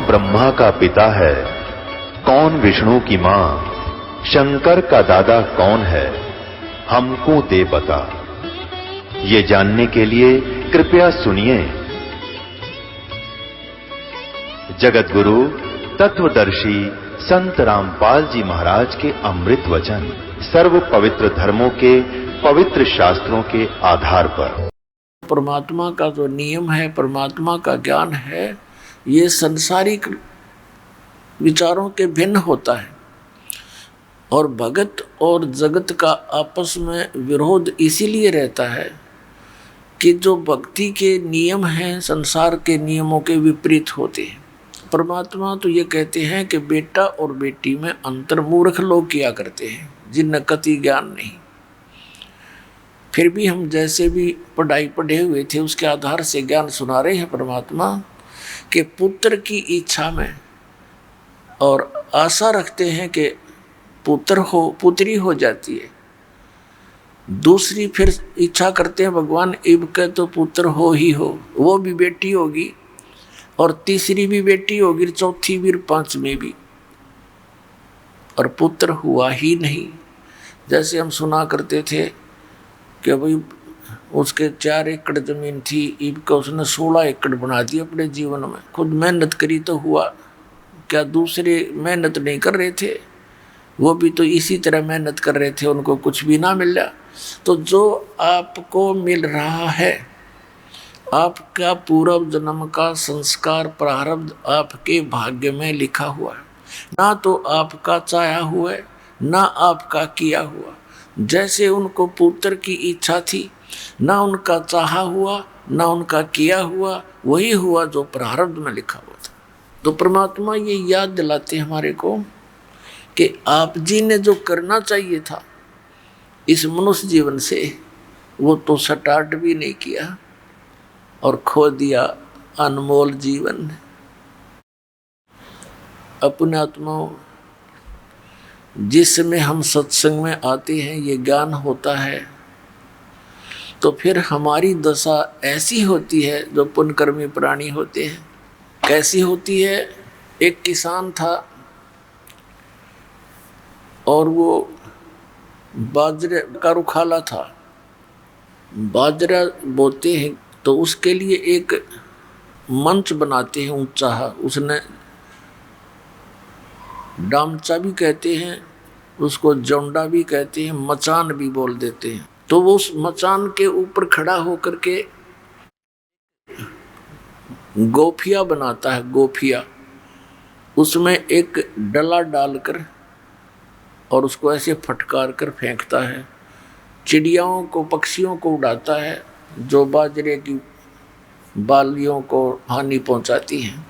ब्रह्मा का पिता है, कौन विष्णु की मां, शंकर का दादा कौन है, हमको दे बता। ये जानने के लिए कृपया सुनिए। जगत गुरु तत्वदर्शी संत रामपाल जी महाराज के अमृत वचन सर्व पवित्र धर्मों के पवित्र शास्त्रों के आधार पर। परमात्मा का जो नियम है, परमात्मा का ज्ञान है, ये संसारिक विचारों के भिन्न होता है। और भगत और जगत का आपस में विरोध इसीलिए रहता है कि जो भक्ति के नियम हैं संसार के नियमों के विपरीत होते हैं। परमात्मा तो ये कहते हैं कि बेटा और बेटी में अंतर मूर्ख लोग किया करते हैं, जिन्हें कति ज्ञान नहीं। फिर भी हम जैसे भी पढ़ाई पढ़े हुए थे उसके आधार से ज्ञान सुना रहे हैं परमात्मा कि पुत्र की इच्छा में और आशा रखते हैं कि पुत्र हो, पुत्री हो जाती है। दूसरी फिर इच्छा करते हैं भगवान इब के तो पुत्र हो ही हो, वो भी बेटी होगी, और तीसरी भी बेटी होगी, चौथी भी, पांचवी भी, और पुत्र हुआ ही नहीं। जैसे हम सुना करते थे कि भाई उसके 4 एकड़ जमीन थी, इब का उसने 16 एकड़ बना दी अपने जीवन में। खुद मेहनत करी तो हुआ, क्या दूसरे मेहनत नहीं कर रहे थे? वो भी तो इसी तरह मेहनत कर रहे थे, उनको कुछ भी ना मिला। तो जो आपको मिल रहा है, आपका पूर्व जन्म का संस्कार प्रारब्ध आपके भाग्य में लिखा हुआ है, ना तो आपका चाहा हुआ है ना आपका किया हुआ। जैसे उनको पुत्र की इच्छा थी, ना उनका चाहा हुआ ना उनका किया हुआ, वही हुआ जो प्रारब्ध में लिखा हुआ था। तो परमात्मा ये याद दिलाते हमारे को कि आप जी ने जो करना चाहिए था इस मनुष्य जीवन से, वो तो स्टार्ट भी नहीं किया और खो दिया अनमोल जीवन। अपने आत्माओं, जिसमें हम सत्संग में आते हैं, ये ज्ञान होता है, तो फिर हमारी दशा ऐसी होती है जो पुण्यकर्मी प्राणी होते हैं। कैसी होती है? एक किसान था और वो बाजरे का रुखाला था। बाजरा बोते हैं तो उसके लिए एक मंच बनाते हैं ऊंचा, उसने डामचा भी कहते हैं, उसको जौंडा भी कहते हैं, मचान भी बोल देते हैं। तो वो उस मचान के ऊपर खड़ा होकर के गोफिया बनाता है। गोफिया, उसमें एक डला डालकर और उसको ऐसे फटकार कर फेंकता है। चिड़ियाओं को, पक्षियों को उड़ाता है जो बाजरे की बालियों को हानि पहुंचाती हैं।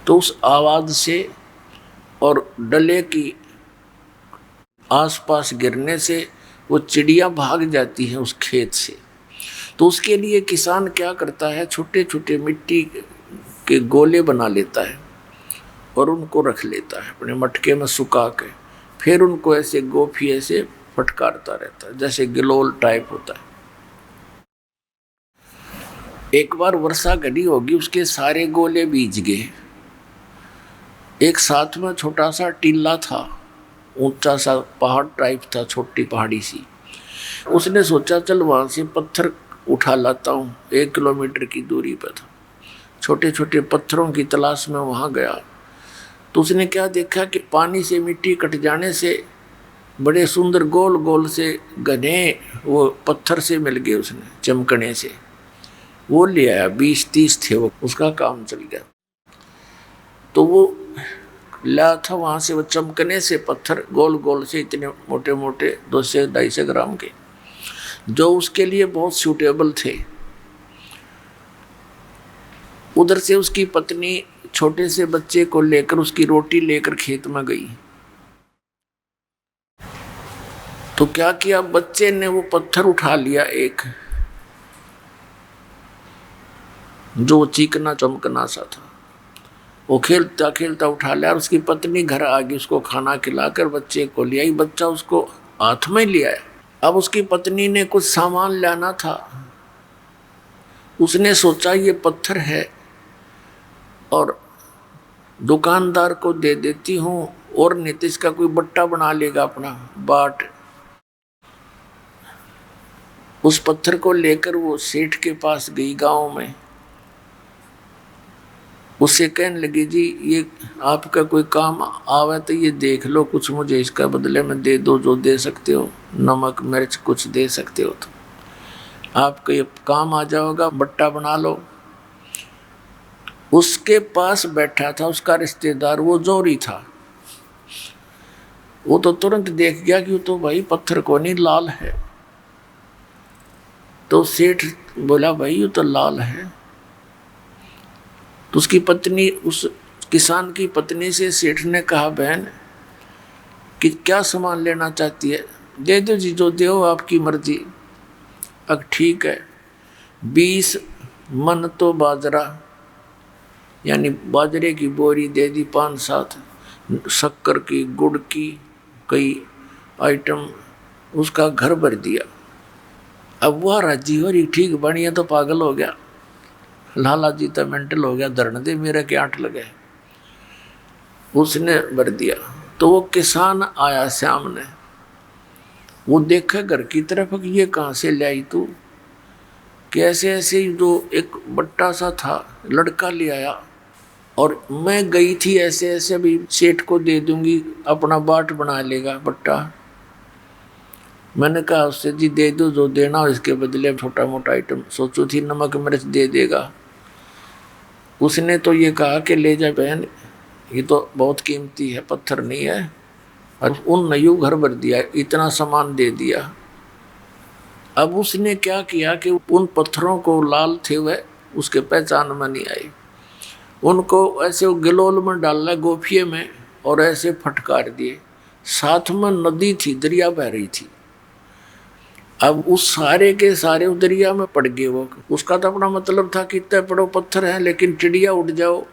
तो उस आवाज़ से और डले की आसपास गिरने से वो चिड़िया भाग जाती हैं उस खेत से। तो उसके लिए किसान क्या करता है, छोटे छोटे मिट्टी के गोले बना लेता है और उनको रख लेता है अपने मटके में सुखा के। फिर उनको ऐसे गोफिये से फटकारता रहता है, जैसे गिलोल टाइप होता है। एक बार वर्षा घड़ी होगी, उसके सारे गोले भीज गए। एक साथ में छोटा सा टीला था, ऊंचा सा पहाड़ टाइप था, छोटी पहाड़ी सी। उसने सोचा चल वहाँ से पत्थर उठा लाता हूँ। 1 किलोमीटर की दूरी पर था। छोटे छोटे पत्थरों की तलाश में वहाँ गया तो उसने क्या देखा कि पानी से मिट्टी कट जाने से बड़े सुंदर गोल गोल से घने वो पत्थर से मिल गए। उसने चमकने से वो ले आया, 20-30 थे वो, उसका काम चल गया। तो वो ला था वहाँ से, वो चमकने से पत्थर गोल गोल से इतने मोटे मोटे 200-250 ग्राम के, जो उसके लिए बहुत सूटेबल थे। उधर से उसकी पत्नी छोटे से बच्चे को लेकर, उसकी रोटी लेकर खेत में गई। तो क्या किया, बच्चे ने वो पत्थर उठा लिया एक, जो चिकना चमकना सा था। वो खेलता खेलता उठा लिया और उसकी पत्नी घर आ गई, उसको खाना खिलाकर बच्चे को ले आई। बच्चा उसको हाथ में ले आया। अब उसकी पत्नी ने कुछ सामान लाना था। उसने सोचा ये पत्थर है और दुकानदार को दे देती हूँ और नीतीश का कोई बट्टा बना लेगा अपना बाट। उस पत्थर को लेकर वो सेठ के पास गई गांव में, उससे कहने लगी जी ये आपका कोई काम आवे तो ये देख लो, कुछ मुझे इसका बदले में दे दो, जो दे सकते हो, नमक मिर्च कुछ दे सकते हो तो आपका ये काम आ जाएगा, बट्टा बना लो। उसके पास बैठा था उसका रिश्तेदार, वो जोरी था, वो तो तुरंत देख गया कि वो तो भाई पत्थर को नहीं लाल है। तो सेठ बोला भाई ये तो लाल है। तो उसकी पत्नी, उस किसान की पत्नी से सेठ ने कहा बहन कि क्या सामान लेना चाहती है, दे दो जी, जो दो आपकी मर्जी। अब ठीक है, 20 मन तो बाजरा यानी बाजरे की बोरी दे दी, 5-7 शक्कर की, गुड़ की, कई आइटम, उसका घर भर दिया। अब वह राजी हो रही, ठीक बढ़िया, तो पागल हो गया, लाला जी तो मेंटल हो गया, धरन दे मेरे के आंट लगे। उसने भर दिया। तो वो किसान आया सामने, वो देखा घर की तरफ कि ये कहाँ से लाई तू, कि ऐसे ऐसे जो एक बट्टा सा था लड़का ले आया और मैं गई थी ऐसे ऐसे, भी सेठ को दे दूंगी, अपना बाट बना लेगा बट्टा। मैंने कहा उससे जी दे दो जो देना हो, इसके बदले छोटा मोटा आइटम सोचो थी, नमक मिर्च दे देगा। उसने तो ये कहा कि ले जा बहन, ये तो बहुत कीमती है, पत्थर नहीं है। और उन नयू घर भर दिया, इतना सामान दे दिया। अब उसने क्या किया कि उन पत्थरों को लाल थे वह उसके पहचान में नहीं आई, उनको ऐसे गिलोल में डालना गोफिये में और ऐसे फटकार दिए। साथ में नदी थी, दरिया बह रही थी। अब उस सारे के सारे उस दरिया में पड़ गए वो। उसका तो अपना मतलब था कि इतने बड़ो पत्थर है लेकिन चिड़िया उड़ जाओ।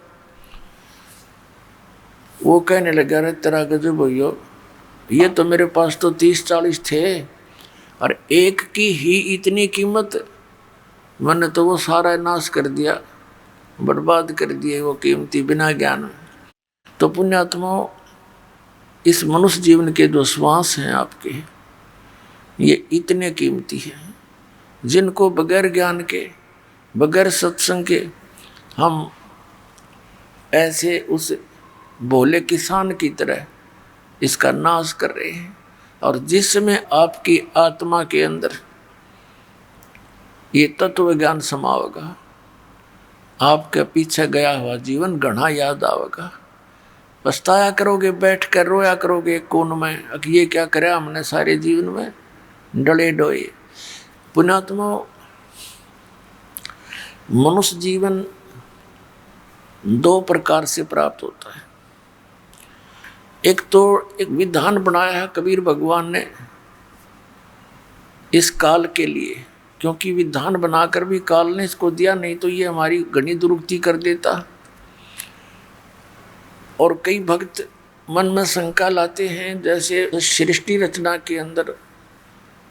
वो कहने लगा अरे तेरा गजब भैया, ये तो मेरे पास तो 30-40 थे और एक की ही इतनी कीमत, मैंने तो वो सारा नाश कर दिया, बर्बाद कर दिए वो कीमती बिना ज्ञान। तो पुण्यात्माओं, इस मनुष्य जीवन के जो श्वास हैं आपके, ये इतने कीमती हैं जिनको बगैर ज्ञान के, बगैर सत्संग के हम ऐसे उस भोले किसान की तरह इसका नाश कर रहे हैं। और जिसमें आपकी आत्मा के अंदर ये तत्व ज्ञान समावेगा, आपके पीछे गया हुआ जीवन घना याद आवेगा। पछताया करोगे, बैठ कर रोया करोगे कोन में, कि ये क्या करे हमने सारे जीवन में, डले डोए। पुण्यात्मा, मनुष्य जीवन 2 प्रकार से प्राप्त होता है। एक तो एक विधान बनाया है कबीर भगवान ने इस काल के लिए, क्योंकि विधान बनाकर भी काल ने इसको दिया, नहीं तो ये हमारी घनी दुरुक्ति कर देता। और कई भक्त मन में शंका लाते हैं, जैसे सृष्टि रचना के अंदर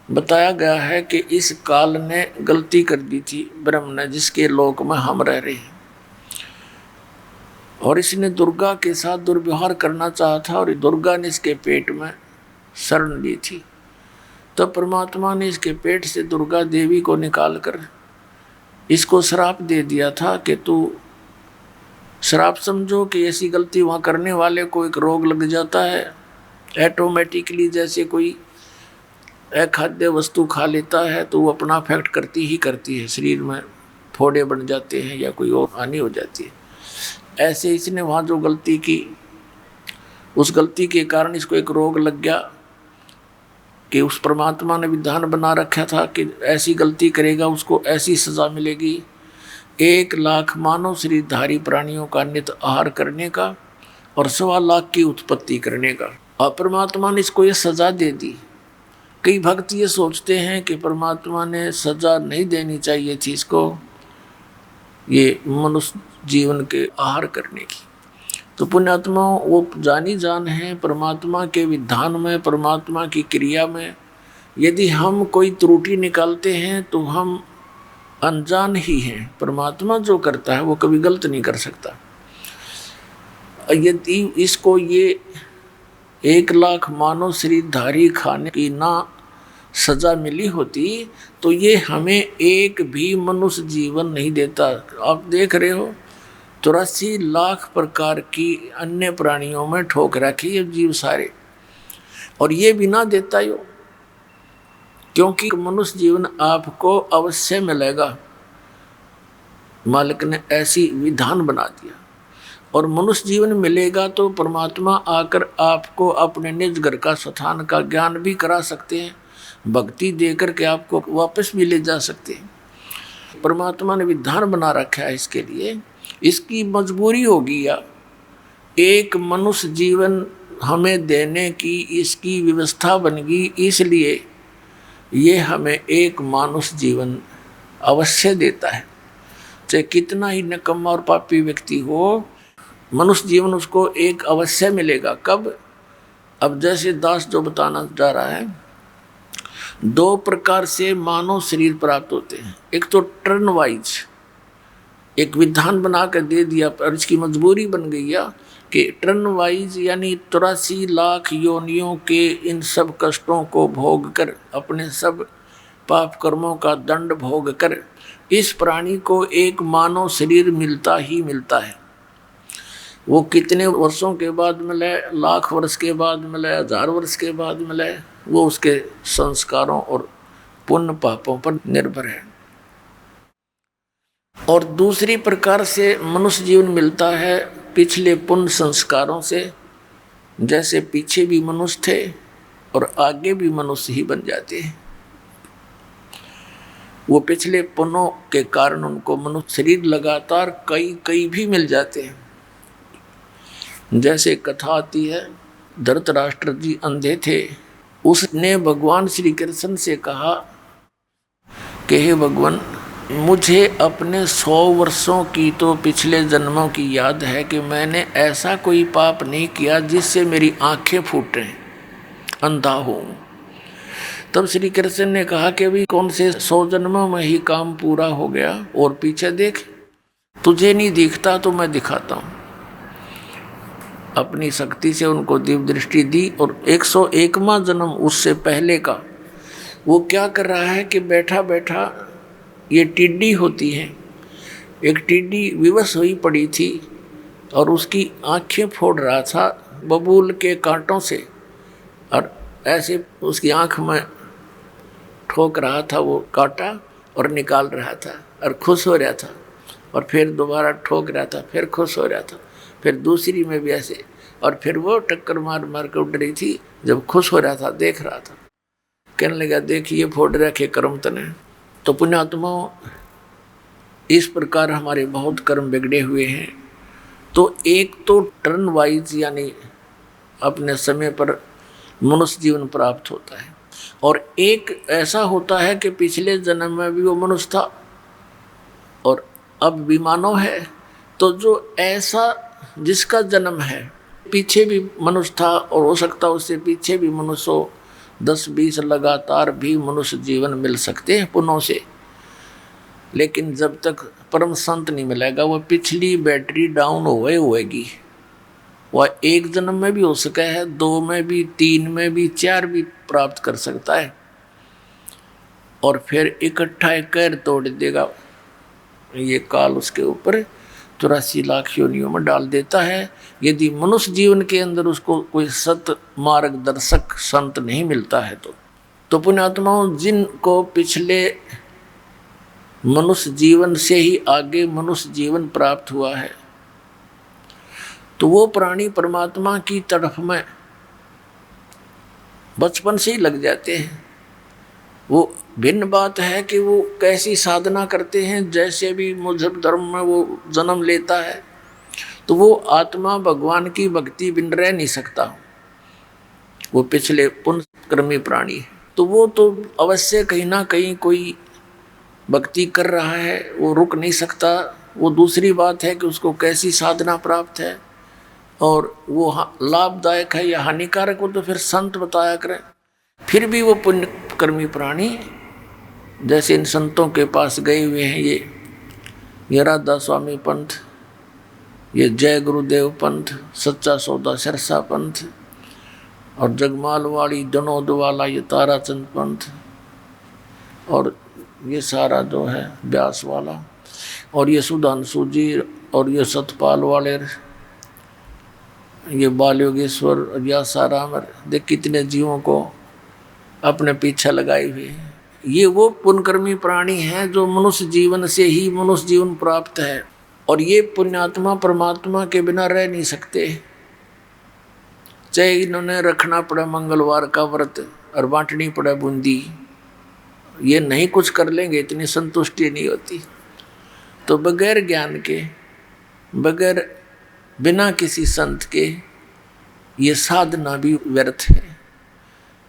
बताया गया है कि इस काल ने गलती कर दी थी ब्रह्म ने, जिसके लोक में हम रह रहे हैं, और इसने दुर्गा के साथ दुर्व्यवहार करना चाहा था और दुर्गा ने इसके पेट में शरण ली थी। तो परमात्मा ने इसके पेट से दुर्गा देवी को निकालकर इसको श्राप दे दिया था कि तू, श्राप समझो कि ऐसी गलती वहाँ करने वाले को एक रोग लग जाता है ऑटोमेटिकली, जैसे कोई अखाद्य वस्तु खा लेता है तो वो अपना अफेक्ट करती ही करती है, शरीर में फोड़े बन जाते हैं या कोई और हानि हो जाती है। ऐसे इसने वहाँ जो गलती की, उस गलती के कारण इसको एक रोग लग गया कि उस परमात्मा ने विधान बना रखा था कि ऐसी गलती करेगा उसको ऐसी सज़ा मिलेगी, 1 लाख मानव शरीरधारी प्राणियों का नित आहार करने का और 1.25 लाख की उत्पत्ति करने का। और परमात्मा ने इसको ये सज़ा दे दी। कई भक्त ये सोचते हैं कि परमात्मा ने सज़ा नहीं देनी चाहिए थी इसको, ये मनुष्य जीवन के आहार करने की। तो पुण्यात्मा वो जानी जान है परमात्मा के विधान में, परमात्मा की क्रिया में यदि हम कोई त्रुटि निकालते हैं तो हम अनजान ही हैं। परमात्मा जो करता है वो कभी गलत नहीं कर सकता। यदि इसको ये 1,00,000 मानव शरीरधारी खाने की ना सजा मिली होती तो ये हमें एक भी मनुष्य जीवन नहीं देता। आप देख रहे हो 83 लाख प्रकार की अन्य प्राणियों में ठोक रखी ये जीव सारे, और ये भी ना देता यो, क्योंकि मनुष्य जीवन आपको अवश्य मिलेगा। मालिक ने ऐसी विधान बना दिया, और मनुष्य जीवन मिलेगा तो परमात्मा आकर आपको अपने निज घर का स्थान का ज्ञान भी करा सकते हैं, भक्ति देकर के आपको वापस भी ले जा सकते हैं। परमात्मा ने विधान बना रखा है इसके लिए, इसकी मजबूरी होगी या एक मनुष्य जीवन हमें देने की इसकी व्यवस्था बन गई, इसलिए ये हमें एक मानुष जीवन अवश्य देता है। चाहे कितना ही निकम्मा और पापी व्यक्ति हो, मनुष्य जीवन उसको एक अवश्य मिलेगा। कब? अब जैसे दास जो बताना जा रहा है, 2 प्रकार से मानव शरीर प्राप्त होते हैं। एक तो टर्न वाइज, एक विधान बना कर दे दिया, पर इसकी मजबूरी बन गई है कि टर्न वाइज यानी 83 लाख योनियों के इन सब कष्टों को भोग कर, अपने सब पाप कर्मों का दंड भोग कर इस प्राणी को एक मानव शरीर मिलता ही मिलता है। वो कितने वर्षों के बाद मिले, लाख वर्ष के बाद मिले, 1000 वर्ष के बाद मिले, वो उसके संस्कारों और पुण्य पापों पर निर्भर है। और दूसरी प्रकार से मनुष्य जीवन मिलता है पिछले पुण्य संस्कारों से, जैसे पीछे भी मनुष्य थे और आगे भी मनुष्य ही बन जाते हैं। वो पिछले पुण्यों के कारण उनको मनुष्य शरीर लगातार कई भी मिल जाते हैं। जैसे कथा आती है, धृतराष्ट्र जी अंधे थे, उसने भगवान श्री कृष्ण से कहा कि हे भगवान, मुझे अपने 100 वर्षों की तो पिछले जन्मों की याद है कि मैंने ऐसा कोई पाप नहीं किया जिससे मेरी आंखें फूटें, अंधा हूँ। तब श्री कृष्ण ने कहा कि अभी कौन से 100 जन्मों में ही काम पूरा हो गया, और पीछे देख, तुझे नहीं दिखता तो मैं दिखाता हूँ। अपनी शक्ति से उनको दिव्य दृष्टि दी, और 101वां जन्म उससे पहले का वो क्या कर रहा है कि बैठा बैठा, ये टिड्डी होती है, एक टिड्डी विवश हुई पड़ी थी और उसकी आंखें फोड़ रहा था बबूल के कांटों से, और ऐसे उसकी आंख में ठोक रहा था वो कांटा और निकाल रहा था और खुश हो रहा था, और फिर दोबारा ठोक रहा था, फिर खुश हो रहा था, फिर दूसरी में भी ऐसे, और फिर वो टक्कर मार मार कर उड़ रही थी। जब खुश हो रहा था, देख रहा था, कहने लगा, देखिए फोड़ रखे कर्म तने। तो पुण्यात्माओं, इस प्रकार हमारे बहुत कर्म बिगड़े हुए हैं। तो एक तो टर्न वाइज यानी अपने समय पर मनुष्य जीवन प्राप्त होता है, और एक ऐसा होता है कि पिछले जन्म में भी वो मनुष्य था और अब भी मानव है। तो जो ऐसा जिसका जन्म है, पीछे भी मनुष्य था और हो सकता उससे पीछे भी मनुष्य हो, 10-20 लगातार भी मनुष्य जीवन मिल सकते हैं पुण्यों से। लेकिन जब तक परम संत नहीं मिलेगा, वह पिछली बैटरी डाउन होएगी। वह 1 जन्म में भी हो सका है, 2 में भी, 3 में भी, 4 भी प्राप्त कर सकता है, और फिर इकट्ठा एक कैर तोड़ देगा। ये काल उसके ऊपर 84 लाख योनियों में डाल देता है, यदि मनुष्य जीवन के अंदर उसको कोई सत मार्गदर्शक संत नहीं मिलता है। तो पुण्यात्माओं, जिनको पिछले मनुष्य जीवन से ही आगे मनुष्य जीवन प्राप्त हुआ है, तो वो प्राणी परमात्मा की तरफ में बचपन से ही लग जाते हैं। वो भिन्न बात है कि वो कैसी साधना करते हैं। जैसे भी मजहब धर्म में वो जन्म लेता है, तो वो आत्मा भगवान की भक्ति बिन रह नहीं सकता। वो पिछले पुण्यकर्मी प्राणी है, तो वो तो अवश्य कहीं ना कहीं कोई भक्ति कर रहा है, वो रुक नहीं सकता। वो दूसरी बात है कि उसको कैसी साधना प्राप्त है, और वो लाभदायक है या हानिकारक, वो तो फिर संत बताया करें। फिर भी वो पुण्यकर्मी प्राणी जैसे इन संतों के पास गए हुए हैं, ये राधा स्वामी पंथ, ये जय गुरुदेव पंथ, सच्चा सौदा सिरसा पंथ, और जगमालवाड़ी जनोद वाला ये ताराचंद पंथ, और ये सारा जो है व्यास वाला, और ये सुधांशु जी, और ये सतपाल वाले, ये बाल योगेश्वर, या सारामर, देख कितने जीवों को अपने पीछे लगाए हुए। ये वो पुण्यकर्मी प्राणी हैं जो मनुष्य जीवन से ही मनुष्य जीवन प्राप्त है, और ये पुण्यात्मा परमात्मा के बिना रह नहीं सकते। चाहे इन्होंने रखना पड़े मंगलवार का व्रत और बांटनी पड़े बूंदी, ये नहीं कुछ कर लेंगे, इतनी संतुष्टि नहीं होती। तो बगैर ज्ञान के, बगैर बिना किसी संत के ये साधना भी व्यर्थ है।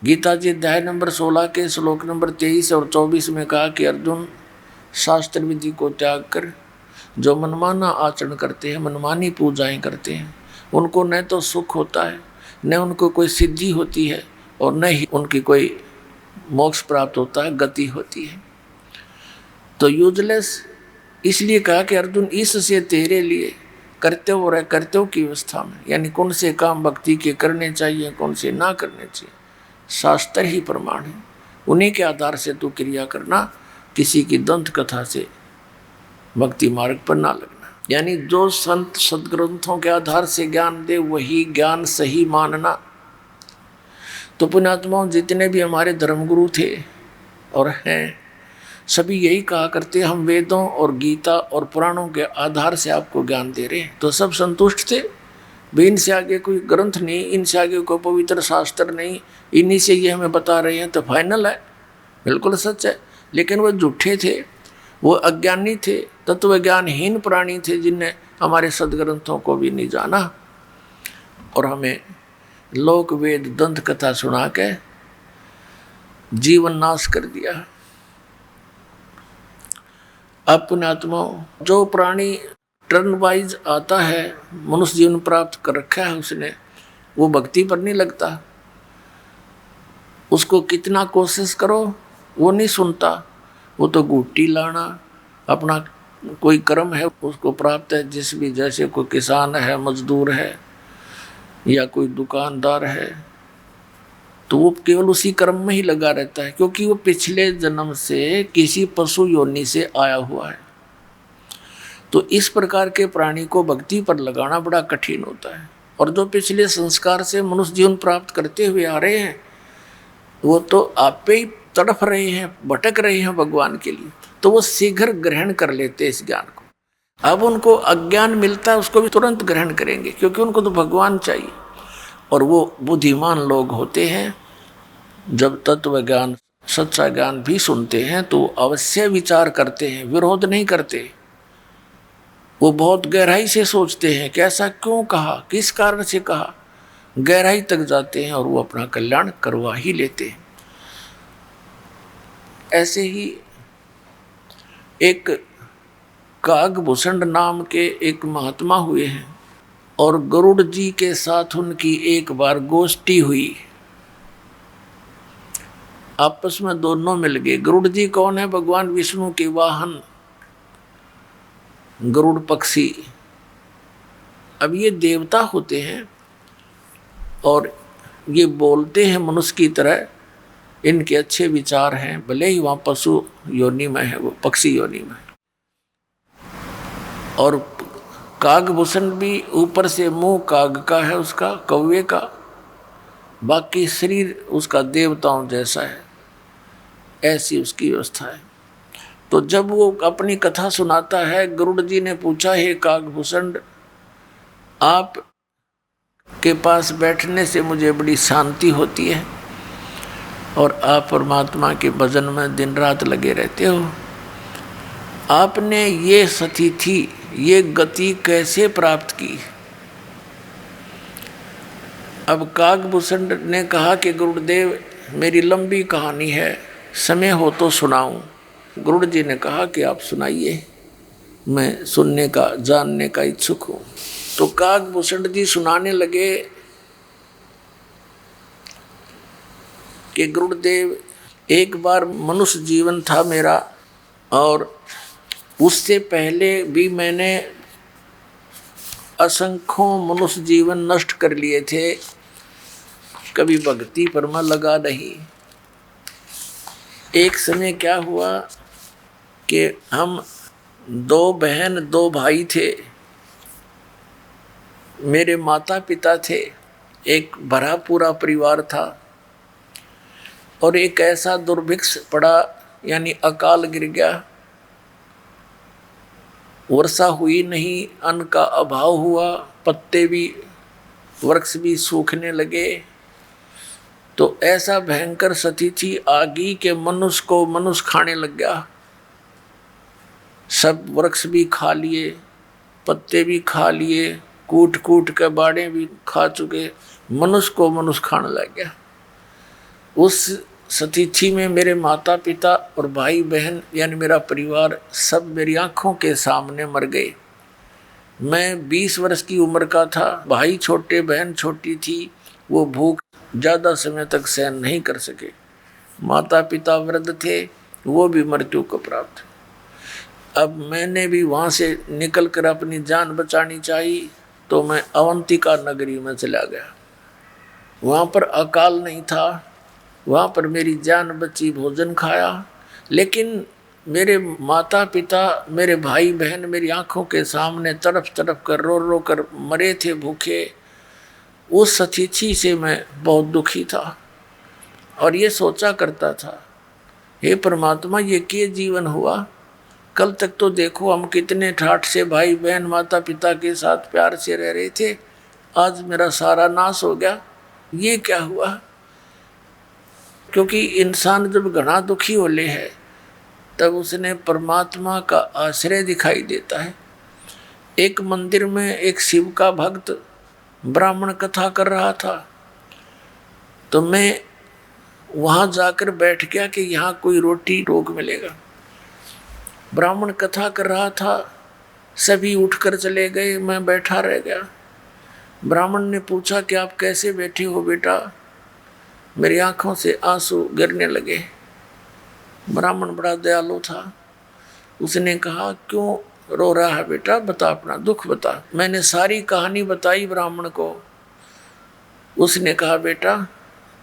गीता जी अध्याय नंबर 16 के श्लोक नंबर 23 और 24 में कहा कि अर्जुन, शास्त्र विधि को त्याग कर जो मनमाना आचरण करते हैं, मनमानी पूजाएं करते हैं, उनको न तो सुख होता है, न उनको कोई सिद्धि होती है, और न ही उनकी कोई मोक्ष प्राप्त होता है, गति होती है। तो यूजलेस इसलिए कहा कि अर्जुन, इससे तेरे लिए कर्तव्य और अकर्तव्य की अवस्था में, यानी कौन से काम भक्ति के करने चाहिए, कौन से ना करने चाहिए, शास्त्र ही प्रमाण है। उन्हीं के आधार से तू क्रिया करना, किसी की दंत कथा से भक्ति मार्ग पर ना लगना। यानी जो संत सदग्रंथों के आधार से ज्ञान दे वही ज्ञान सही मानना। तो पुण्यात्माओं, जितने भी हमारे धर्मगुरु थे और हैं, सभी यही कहा करते, हम वेदों और गीता और पुराणों के आधार से आपको ज्ञान दे रहे हैं। तो सब संतुष्ट थे भी, इनसे आगे कोई ग्रंथ नहीं, इनसे आगे कोई पवित्र शास्त्र नहीं, इन्हीं से ये हमें बता रहे हैं, तो फाइनल है, बिल्कुल सच है। लेकिन वो झूठे थे, वो अज्ञानी थे, तत्वज्ञानहीन प्राणी थे, जिनने हमारे सदग्रंथों को भी नहीं जाना और हमें लोक वेद दंत कथा सुना के जीवन नाश कर दिया। अब पुण्यात्माओं, जो प्राणी टर्न वाइज आता है, मनुष्य जीवन प्राप्त कर रखा है उसने, वो भक्ति पर नहीं लगता। उसको कितना कोशिश करो वो नहीं सुनता, वो तो गुट्टी लाना, अपना कोई कर्म है उसको प्राप्त है, जिस भी, जैसे कोई किसान है, मजदूर है, या कोई दुकानदार है, तो वो केवल उसी कर्म में ही लगा रहता है, क्योंकि वो पिछले जन्म से किसी पशु योनि से आया हुआ है। तो इस प्रकार के प्राणी को भक्ति पर लगाना बड़ा कठिन होता है। और जो पिछले संस्कार से मनुष्य जीवन प्राप्त करते हुए आ रहे हैं, वो तो आप पे ही तड़फ रहे हैं, भटक रहे हैं भगवान के लिए, तो वो शीघ्र ग्रहण कर लेते हैं इस ज्ञान को। अब उनको अज्ञान मिलता है, उसको भी तुरंत ग्रहण करेंगे, क्योंकि उनको तो भगवान चाहिए। और वो बुद्धिमान लोग होते हैं, जब तत्व ज्ञान, सच्चा ज्ञान भी सुनते हैं तो अवश्य विचार करते हैं, विरोध नहीं करते। वो बहुत गहराई से सोचते हैं कि ऐसा क्यों कहा, किस कारण से कहा, गहराई तक जाते हैं और वो अपना कल्याण करवा ही लेते हैं। ऐसे ही एक कागभूषण नाम के एक महात्मा हुए हैं, और गरुड़ जी के साथ उनकी एक बार गोष्ठी हुई। आपस में दोनों मिल गए। गरुड़ जी कौन है? भगवान विष्णु के वाहन गरुड़ पक्षी। अब ये देवता होते हैं और ये बोलते हैं मनुष्य की तरह, इनके अच्छे विचार हैं, भले ही वहाँ पशु योनि में है, वो पक्षी योनि में है। और कागभूषण भी ऊपर से मुंह काग का है, उसका कौवे का, बाकी शरीर उसका देवताओं जैसा है, ऐसी उसकी व्यवस्था है। तो जब वो अपनी कथा सुनाता है, गरुड़ जी ने पूछा, हे कागभूषण, आप के पास बैठने से मुझे बड़ी शांति होती है और आप परमात्मा के भजन में दिन रात लगे रहते हो। आपने ये स्थिति, ये गति कैसे प्राप्त की? अब कागभूषण ने कहा कि गुरुदेव, मेरी लंबी कहानी है, समय हो तो सुनाऊं। गुरुड़ जी ने कहा कि आप सुनाइए, मैं सुनने का, जानने का इच्छुक हूँ। तो कागभूषण जी सुनाने लगे कि गुरुदेव, एक बार मनुष्य जीवन था मेरा, और उससे पहले भी मैंने असंख्यों मनुष्य जीवन नष्ट कर लिए थे, कभी भक्ति पर मन लगा नहीं। एक समय क्या हुआ कि हम 2 बहन 2 भाई थे, मेरे माता पिता थे, एक भरा पूरा परिवार था, और एक ऐसा दुर्भिक्ष पड़ा, यानी अकाल गिर गया, वर्षा हुई नहीं, अन्न का अभाव हुआ, पत्ते भी वृक्ष भी सूखने लगे। तो ऐसा भयंकर स्थिति आ गई कि मनुष्य को मनुष्य खाने लग गया। सब वृक्ष भी खा लिए, पत्ते भी खा लिए, कूट कूट के बाड़े भी खा चुके, मनुष्य को मनुष्य खाने लग गया। उस स्थिति में मेरे माता पिता और भाई बहन यानी मेरा परिवार सब मेरी आंखों के सामने मर गए। मैं 20 वर्ष की उम्र का था, भाई छोटे बहन छोटी थी, वो भूख ज़्यादा समय तक सहन नहीं कर सके। माता पिता वृद्ध थे, वो भी मृत्यु को प्राप्त। अब मैंने भी वहाँ से निकल कर अपनी जान बचानी चाहिए, तो मैं अवंतिका नगरी में चला गया। वहाँ पर अकाल नहीं था, वहाँ पर मेरी जान बची, भोजन खाया, लेकिन मेरे माता पिता मेरे भाई बहन मेरी आंखों के सामने तड़प तड़प कर रो रो कर मरे थे भूखे। उस स्थिति से मैं बहुत दुखी था और ये सोचा करता था, हे परमात्मा ये क्या जीवन हुआ। कल तक तो देखो हम कितने ठाठ से भाई बहन माता पिता के साथ प्यार से रह रहे थे, आज मेरा सारा नाश हो गया, ये क्या हुआ। क्योंकि इंसान जब घना दुखी होले है तब उसने परमात्मा का आश्रय दिखाई देता है। एक मंदिर में एक शिव का भक्त ब्राह्मण कथा कर रहा था, तो मैं वहाँ जाकर बैठ गया कि यहाँ कोई रोटी टोक मिलेगा। ब्राह्मण कथा कर रहा था, सभी उठकर चले गए, मैं बैठा रह गया। ब्राह्मण ने पूछा कि आप कैसे बैठे हो बेटा। मेरी आंखों से आंसू गिरने लगे। ब्राह्मण बड़ा दयालु था, उसने कहा क्यों रो रहा है बेटा, बता अपना दुख बता। मैंने सारी कहानी बताई ब्राह्मण को। उसने कहा बेटा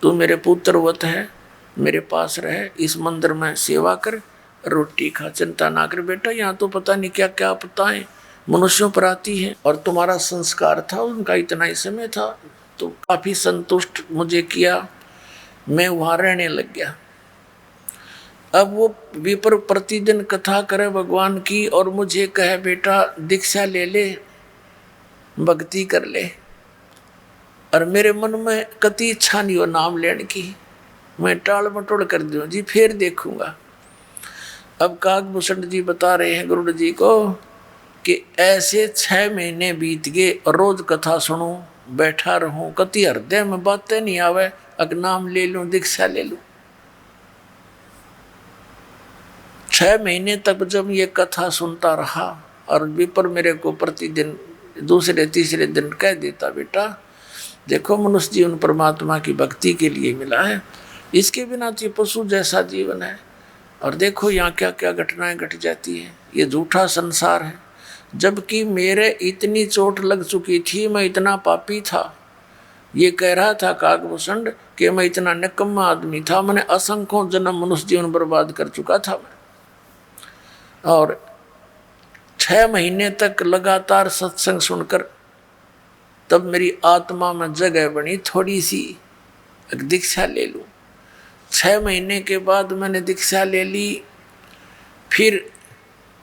तू मेरे पुत्रवत है, मेरे पास रहे, इस मंदिर में सेवा कर, रोटी खा, चिंता ना कर बेटा। यहाँ तो पता नहीं क्या क्या आपदाएं मनुष्यों पर आती हैं, और तुम्हारा संस्कार था उनका इतना ही समय था, तो काफ़ी संतुष्ट मुझे किया, मैं वहाँ रहने लग गया। अब वो विपर प्रतिदिन कथा करे भगवान की और मुझे कहे बेटा दीक्षा ले ले, भक्ति कर ले, और मेरे मन में कति इच्छा नहीं हो नाम लेने की, मैं टाल मटोल कर दूँ जी फिर देखूंगा। अब काकभूषण जी बता रहे हैं गुरु जी को कि ऐसे 6 महीने बीत गए और रोज कथा सुनूं, बैठा रहूं, कति हृदय में बातें नहीं आवे, अगर नाम ले लूं, दीक्षा ले लूं। 6 महीने तक जब ये कथा सुनता रहा और विपर मेरे को प्रतिदिन दूसरे तीसरे दिन कह देता बेटा देखो मनुष्य जीवन परमात्मा की भक्ति के लिए मिला है, इसके बिना तो पशु जैसा जीवन है, और देखो यहाँ क्या क्या घटनाएं घट जाती हैं, ये झूठा संसार है। जबकि मेरे इतनी चोट लग चुकी थी, मैं इतना पापी था, ये कह रहा था काकभूषण कि मैं इतना निकम्मा आदमी था, मैंने असंख्यों जन्म मनुष्य जीवन बर्बाद कर चुका था मैं। और 6 महीने तक लगातार सत्संग सुनकर तब मेरी आत्मा में जगह बनी थोड़ी सी, दीक्षा ले लूं। 6 महीने के बाद मैंने दीक्षा ले ली। फिर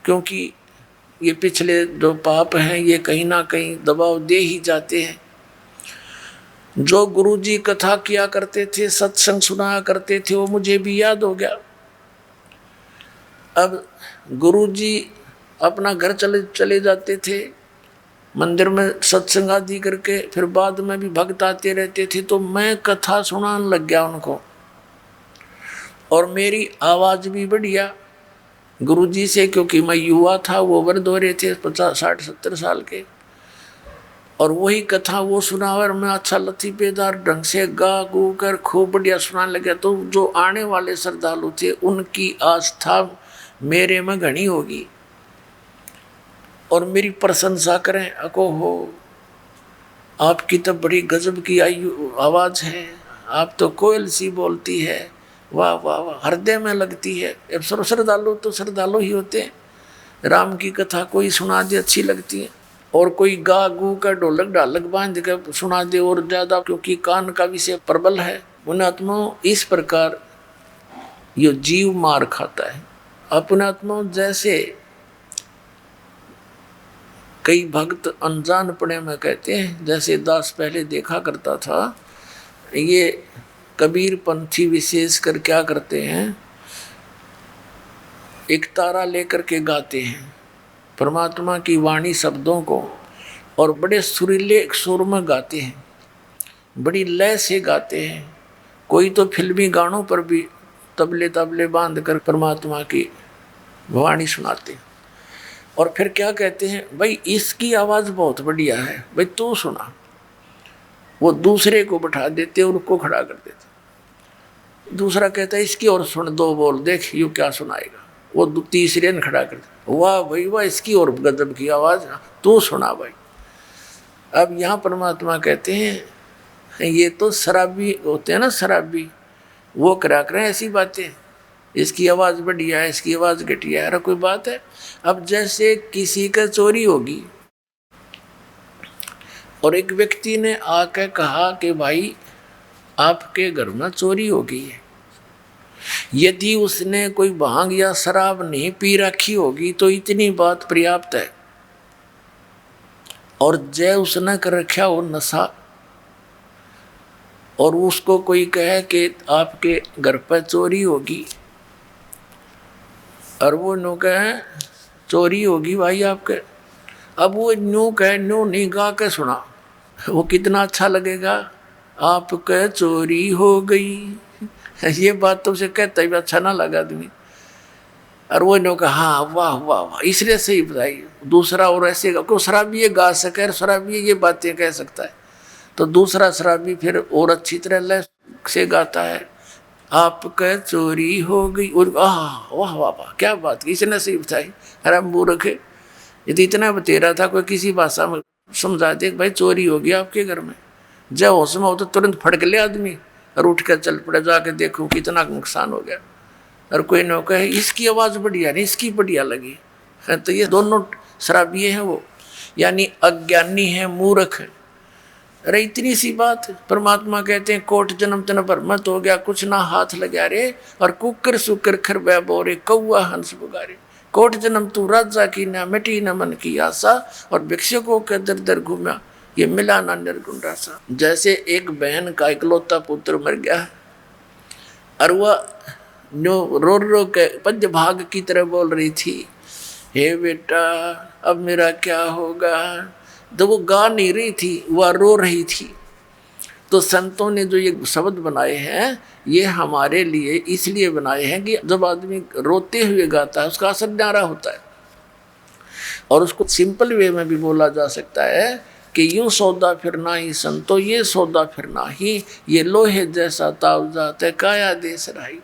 क्योंकि ये पिछले जो पाप हैं ये कहीं ना कहीं दबाव दे ही जाते हैं। जो गुरुजी कथा किया करते थे, सत्संग सुनाया करते थे, वो मुझे भी याद हो गया। अब गुरुजी अपना घर चले जाते थे, मंदिर में सत्संग आदि करके, फिर बाद में भी भक्त आते रहते थे, तो मैं कथा सुनाने लग गया उनको, और मेरी आवाज़ भी बढ़िया गुरुजी से, क्योंकि मैं युवा था, वो वृद्ध हो रहे थे 50, 60, 70 साल के, और वही कथा वो सुना और मैं अच्छा लतीफेदार ढंग से गा गू कर खूब बढ़िया सुनाने लगा। तो जो आने वाले श्रद्धालु थे उनकी आस्था मेरे में घनी होगी और मेरी प्रशंसा करें, अको हो आपकी तो बड़ी गजब की आवाज़ है, आप तो कोयल सी बोलती है, वाह वाह वाह, हृदय में लगती है। अब श्रद्धालु तो श्रद्धालु ही होते हैं, राम की कथा कोई सुना दे अच्छी लगती है, और कोई गा गू का ढोलक ढालक बांध कर सुना दे और ज़्यादा, क्योंकि कान का विषय प्रबल है। पुण्यात्मा इस प्रकार ये जीव मार खाता है। अपनात्मा जैसे कई भक्त अनजान पड़े में कहते हैं, जैसे दास पहले देखा करता था, ये कबीर पंथी विशेष कर क्या करते हैं, एक तारा लेकर के गाते हैं परमात्मा की वाणी शब्दों को, और बड़े सुरीले सुर में गाते हैं, बड़ी लय से गाते हैं। कोई तो फिल्मी गानों पर भी तबले तबले बांध कर परमात्मा की वाणी सुनाते हैं। और फिर क्या कहते हैं, भाई इसकी आवाज़ बहुत बढ़िया है, भाई तू सुना। वो दूसरे को बैठा देते, उनको खड़ा कर देते। दूसरा कहता है इसकी और सुन, दो बोल देख यू क्या सुनाएगा। वो तीसरे ने खड़ा कर दिया, वाह भाई वाह, इसकी और गजब की आवाज़, तू सुना भाई। अब यहाँ परमात्मा कहते हैं ये तो शराबी होते हैं ना, शराबी, वो करा करें ऐसी बातें, इसकी आवाज़ बढ़िया है, इसकी आवाज़ घटिया है, अरे कोई बात है। अब जैसे किसी का चोरी होगी और एक व्यक्ति ने आकर कहा कि भाई आपके घर में चोरी हो गई है, यदि उसने कोई भांग या शराब नहीं पी रखी होगी तो इतनी बात पर्याप्त है। और जय उसने कर रखा हो नशा, और उसको कोई कहे कि आपके घर पर चोरी होगी, और वो नो कहे चोरी होगी भाई आपके, अब वो न्यू कहे, न्यू नहीं गा के सुना, वो कितना अच्छा लगेगा, आपके चोरी हो गई। ये बात तो उसे कहता ही अच्छा ना लगा आदमी, और वो नो कहा हाँ वाह वाह वाह, इसलिए सही बताई। दूसरा और ऐसे को शराबी ये गा सके, शराबी ये बातें कह सकता है, तो दूसरा शराबी फिर और अच्छी तरह लय से गाता है, आपका चोरी हो गई, और वाह वाह वाह क्या बात, इसने सही बताई। अरे मूर्ख, यदि इतना बतेरा था, कोई किसी भाषा में समझा दे भाई चोरी हो गई आपके घर में, जब होश में हो तो तुरंत फटक ले आदमी और उठ कर चल पड़े, जाके देखो कितना नुकसान हो गया। और कोई न कहे इसकी आवाज़ बढ़िया नहीं, इसकी बढ़िया लगी है, तो ये दोनों शराबी हैं वो, यानी अज्ञानी है, मूर्ख है। अरे इतनी सी बात, परमात्मा कहते हैं कोट जन्म तन भरमत हो गया, कुछ ना हाथ लगा रे, और कुकर सुकर खर बै बोरे, कौआ हंस पुकारे। कोट जन्म तू राजा की ना, मिटी न मन की आशा, और भिक्षुकों के दर दर घूमा, ये मिला ना निर्गुण रासा। जैसे एक बहन का इकलौता पुत्र मर गया, और वह रो रो के पंच भाग की तरह बोल रही थी, हे बेटा अब मेरा क्या होगा। तो वो गा नहीं रही थी, वह रो रही थी। तो संतों ने जो ये शब्द बनाए हैं, ये हमारे लिए इसलिए बनाए हैं कि जब आदमी रोते हुए गाता है उसका असर न्यारा होता है। और उसको सिंपल वे में भी बोला जा सकता है कि यूं सौदा फिरना ही संतो, ये सौदा फिरना ही, ये लोहे जैसा ताव जाते काया देश राही।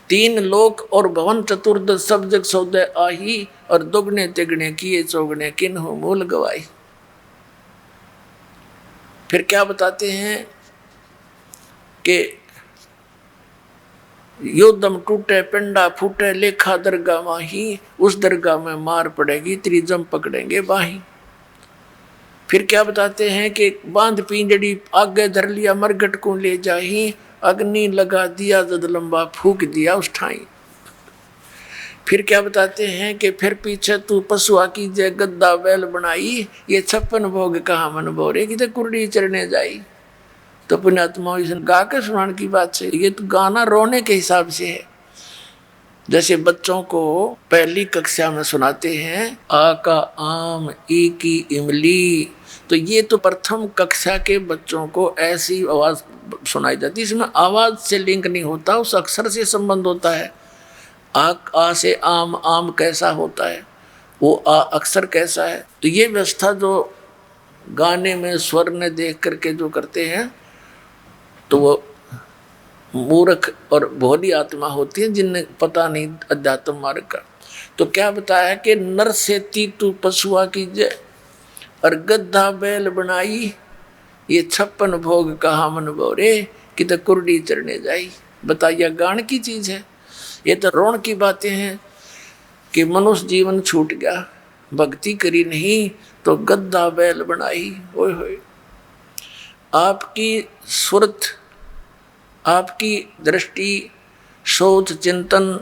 तीन लोक और भवन चतुर्दश सब जग सौदे आही, और दुगने तिगने किए चौगने किन्हों मूल गवाई। फिर क्या बताते हैं कि यो दम टूटे पिंडा फूटे, लेखा दरगाह माही, उस दरगाह में मार पड़ेगी त्रिजम पकड़ेंगे बाही। फिर क्या बताते हैं कि बांध पिंजड़ी आगे धर लिया, मरघट को ले जाही, अग्नि लगा दिया जद लंबा फूक दिया उस ठाई। फिर क्या बताते हैं कि फिर पीछे तू पशुआ की जय गद्दा बैल बनाई, ये 56 भोग कहाँ मन बोरे, कि कुर्डी चढ़ने जाई। तो पुण्यात्मा गा के सुनाने की बात से, ये तो गाना रोने के हिसाब से है। जैसे बच्चों को पहली कक्षा में सुनाते हैं आ का आम, ई की इमली, तो ये तो प्रथम कक्षा के बच्चों को ऐसी आवाज़ सुनाई जाती है। इसमें आवाज़ से लिंक नहीं होता, उस अक्षर से संबंध होता है। आ से आम, आम कैसा होता है, वो आ अक्षर कैसा है। तो ये व्यवस्था जो गाने में स्वर ने देख करके जो करते हैं, तो वो मूर्ख और भोली आत्मा होती है जिन्हें पता नहीं अध्यात्म मार्ग का। तो क्या बताया कि नर से तू पशुआ की जय, और गद्दा बैल बनाई, ये 56 भोग कहा मन बोरे, कि तो कुर्डी चढ़ने जाई। बताइए गान की चीज है, ये तो रोण की बातें हैं कि मनुष्य जीवन छूट गया, भक्ति करी नहीं तो गद्दा बैल बनाई। ओए होए, आपकी सुरत, आपकी दृष्टि, सोच, चिंतन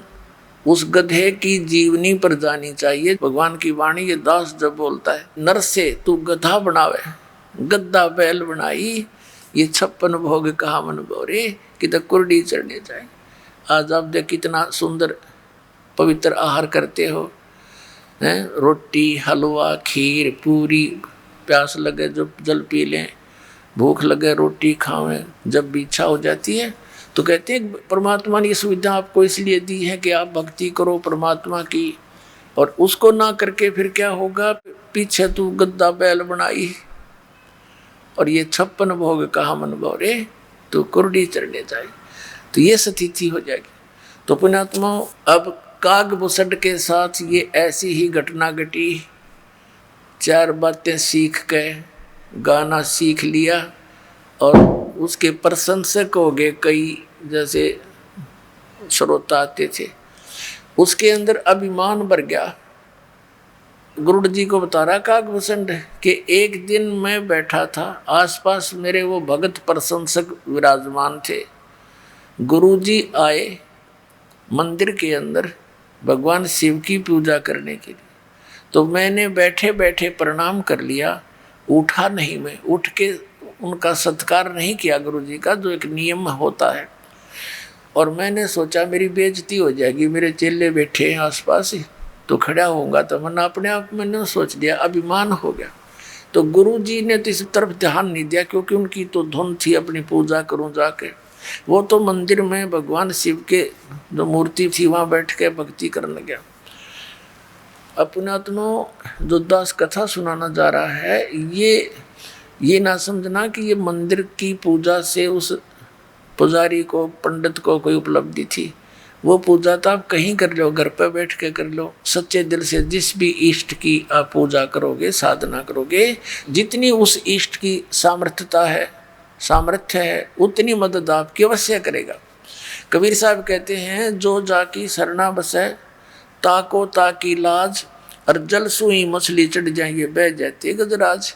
उस गधे की जीवनी पर जानी चाहिए। भगवान की वाणी ये दास जब बोलता है, नर से तू गधा बनावे, गद्दा बैल बनाई, ये 56 भोग कहा मन बोरे, कि तो कुर्डी चढ़ने जाए। आज आप देख कितना सुंदर पवित्र आहार करते हो, हैं? रोटी, हलवा, खीर, पूरी, प्यास लगे जो जल पी लें, भूख लगे रोटी खावें, जब भी इच्छा हो जाती है तो कहते हैं परमात्मा ने ये सुविधा आपको इसलिए दी है कि आप भक्ति करो परमात्मा की, और उसको ना करके फिर क्या होगा, पीछे तू गद्दा बैल बनाई और ये 56 भोग कहा मन बोरे, तो कुर्डी चढ़ने जाए। तो ये स्थिति हो जाएगी। तो पुण्यात्मा, अब काग बुसड के साथ ये ऐसी ही घटना घटी। 4 बातें सीख के गाना सीख लिया और उसके प्रशंसक हो गए कई, जैसे श्रोता आते थे। उसके अंदर अभिमान भर गया। गुरुड़ जी को बता रहा कागभूषण कि एक दिन मैं बैठा था, आसपास मेरे वो भगत प्रशंसक विराजमान थे। गुरुजी आए मंदिर के अंदर भगवान शिव की पूजा करने के लिए, तो मैंने बैठे बैठे प्रणाम कर लिया, उठा नहीं, मैं उठ के उनका सत्कार नहीं किया गुरुजी का, जो एक नियम होता है। और मैंने सोचा मेरी बेइज्जती हो जाएगी, मेरे चेले बैठे हैं आसपास ही, तो खड़ा होऊंगा, तो मैंने अपने आप मैंने सोच लिया, अभिमान हो गया। तो गुरुजी ने तो इस तरफ ध्यान नहीं दिया, क्योंकि उनकी तो धुन थी अपनी पूजा करूं जाके। वो तो मंदिर में भगवान शिव के जो मूर्ति थी वहाँ बैठ के भक्ति करने गया। अपनात्मा जो दास कथा सुनाना जा रहा है, ये ना समझना कि ये मंदिर की पूजा से उस पुजारी को, पंडित को कोई उपलब्धि थी। वो पूजा तो आप कहीं कर लो, घर पर बैठ के कर लो, सच्चे दिल से जिस भी इष्ट की आप पूजा करोगे, साधना करोगे, जितनी उस इष्ट की सामर्थ्य है उतनी मदद आपकी अवश्य करेगा। कबीर साहब कहते हैं, जो जाकी सरना बसे ताको ताकी लाज, और जल सुई मछली चढ़ जाएंगे बह जाते गजराज।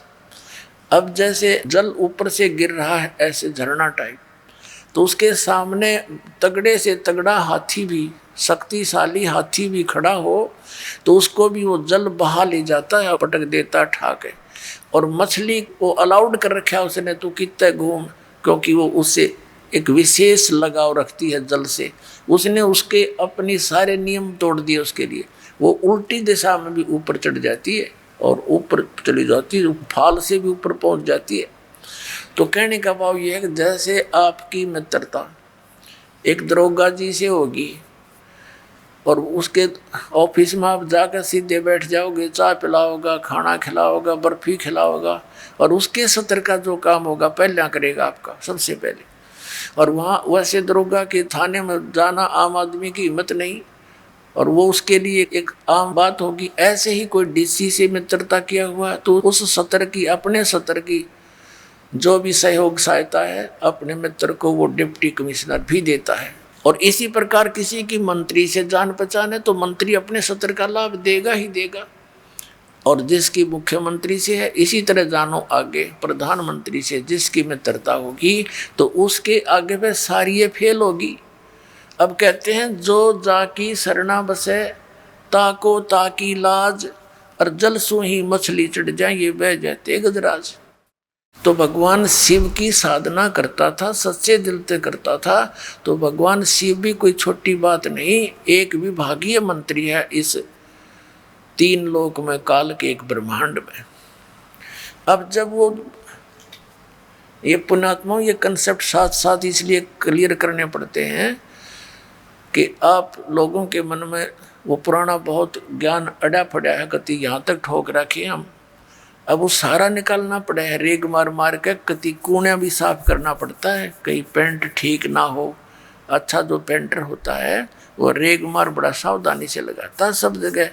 अब जैसे जल ऊपर से गिर रहा है ऐसे झरना टाइप, तो उसके सामने तगड़े से तगड़ा हाथी भी, शक्तिशाली हाथी भी खड़ा हो तो उसको भी वो जल बहा ले जाता है, पटक देता ठाके। और मछली को अलाउड कर रखा है उसने, तो कितने घूम, क्योंकि वो उससे एक विशेष लगाव रखती है जल से। उसने उसके अपनी सारे नियम तोड़ दिए उसके लिए। वो उल्टी दिशा में भी ऊपर चढ़ जाती है और ऊपर चली जाती है, फाल से भी ऊपर पहुंच जाती है। तो कहने का भाव ये है कि जैसे आपकी मित्रता एक दरोगा जी से होगी और उसके ऑफिस में आप जाकर सीधे बैठ जाओगे, चाय पिलाओगा, खाना खिलाओगा, बर्फी खिलाओगा, और उसके सत्र का जो काम होगा पहले करेगा आपका सबसे पहले। और वहाँ वैसे दरोगा के थाने में जाना आम आदमी की हिम्मत नहीं, और वो उसके लिए एक आम बात होगी। ऐसे ही कोई डीसी से मित्रता किया हुआ तो उस सत्र की, अपने सत्र की जो भी सहयोग सहायता है अपने मित्र को वो डिप्टी कमिश्नर भी देता है। और इसी प्रकार किसी की मंत्री से जान पहचान है तो मंत्री अपने सत्र का लाभ देगा ही देगा। और जिसकी मुख्यमंत्री से है, इसी तरह जानो आगे प्रधानमंत्री से जिसकी मित्रता होगी तो उसके आगे पे सारी ये फेल होगी। अब कहते हैं, जो जाकी सरना बसे ताको ताकी लाज, और जल सु ही मछली चढ़ जाए ये बह जाते गजराज। तो भगवान शिव की साधना करता था, सच्चे दिल से करता था, तो भगवान शिव भी कोई छोटी बात नहीं, एक विभागीय मंत्री है इस 3 लोक में, काल के एक ब्रह्मांड में। अब जब वो ये पुण्यात्मा ये कंसेप्ट साथ साथ इसलिए क्लियर करने पड़ते हैं कि आप लोगों के मन में वो पुराना बहुत ज्ञान अड़ा पड़ा है, कति यहाँ तक ठोक रखे हम। अब वो सारा निकालना पड़ा है, रेग मार मार के कति कूणा भी साफ करना पड़ता है। कहीं पेंट ठीक ना हो, अच्छा जो पेंटर होता है वो रेग मार बड़ा सावधानी से लगाता है सब जगह।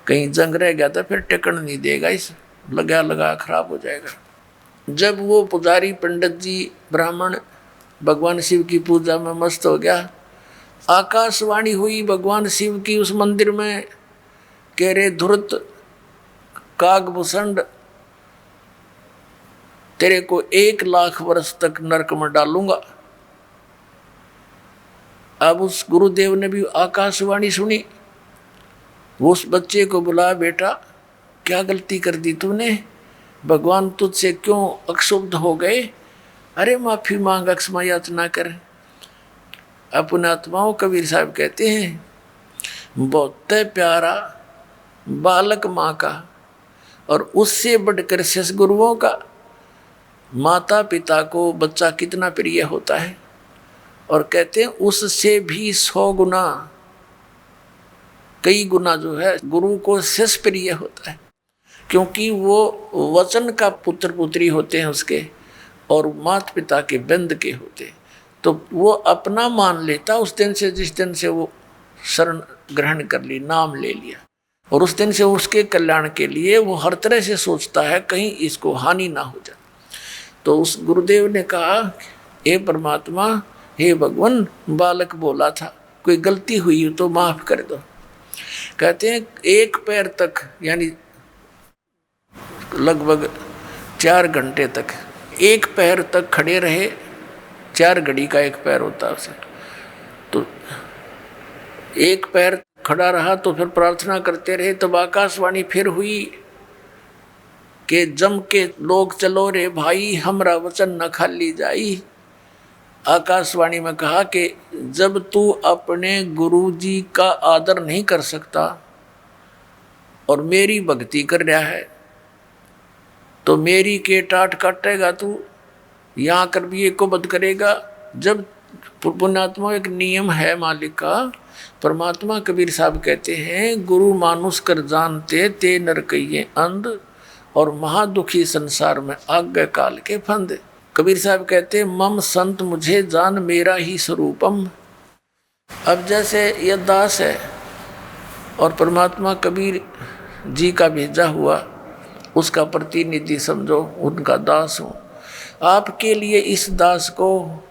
कहीं जंग रह गया तो फिर टिकन नहीं देगा इस लगा लगा खराब हो जाएगा। जब वो पुजारी पंडित जी ब्राह्मण भगवान शिव की पूजा में मस्त हो गया, आकाशवाणी हुई भगवान शिव की उस मंदिर में, कह रे धुरत कागभूषण, तेरे को 1,00,000 वर्ष तक नरक में डालूंगा। अब उस गुरुदेव ने भी आकाशवाणी सुनी, वो उस बच्चे को बुला, बेटा क्या गलती कर दी तूने, भगवान तुझसे क्यों अक्षुब्ध हो गए, अरे माफी मांग, अक्षमा याचना कर। अपने आत्माओं कबीर साहब कहते हैं, बहुत प्यारा बालक माँ का और उससे बढ़कर ससगुरुओं का, माता पिता को बच्चा कितना प्रिय होता है, और कहते हैं उससे भी 100 गुना, कई गुना जो है गुरु को शिष प्रिय होता है, क्योंकि वो वचन का पुत्र पुत्री होते हैं उसके, और माता पिता के बंद के होते हैं। तो वो अपना मान लेता उस दिन से, जिस दिन से वो शरण ग्रहण कर ली, नाम ले लिया, और उस दिन से उसके कल्याण के लिए वो हर तरह से सोचता है कहीं इसको हानि ना हो जाए। तो उस गुरुदेव ने कहा, हे परमात्मा, हे भगवान, बालक बोला था, कोई गलती हुई हो तो माफ कर दो। कहते हैं 1 पैर तक, यानी लगभग 4 घंटे तक 1 पैर तक खड़े रहे। 4 घड़ी का 1 पैर होता है उसे, तो 1 पैर खड़ा रहा, तो फिर प्रार्थना करते रहे। तब आकाशवाणी फिर हुई कि जम के लोग चलो रे भाई, हमरा वचन न खाली जाई। आकाशवाणी में कहा कि जब तू अपने गुरु जी का आदर नहीं कर सकता और मेरी भक्ति कर रहा है, तो मेरी के टाट काटेगा तू, यहाँ कर भी एक को बद करेगा। जब पुण्यात्मा एक नियम है मालिक का, परमात्मा कबीर साहब कहते हैं, गुरु मानुष कर जानते ते नर कहिए अंध, और महादुखी संसार में आज्ञा काल के फंद। कबीर साहब कहते हैं, मम संत मुझे जान मेरा ही स्वरूपम। अब जैसे यह दास है और परमात्मा कबीर जी का भेजा हुआ, उसका प्रतिनिधि समझो, उनका दास हूँ। आपके लिए इस दास को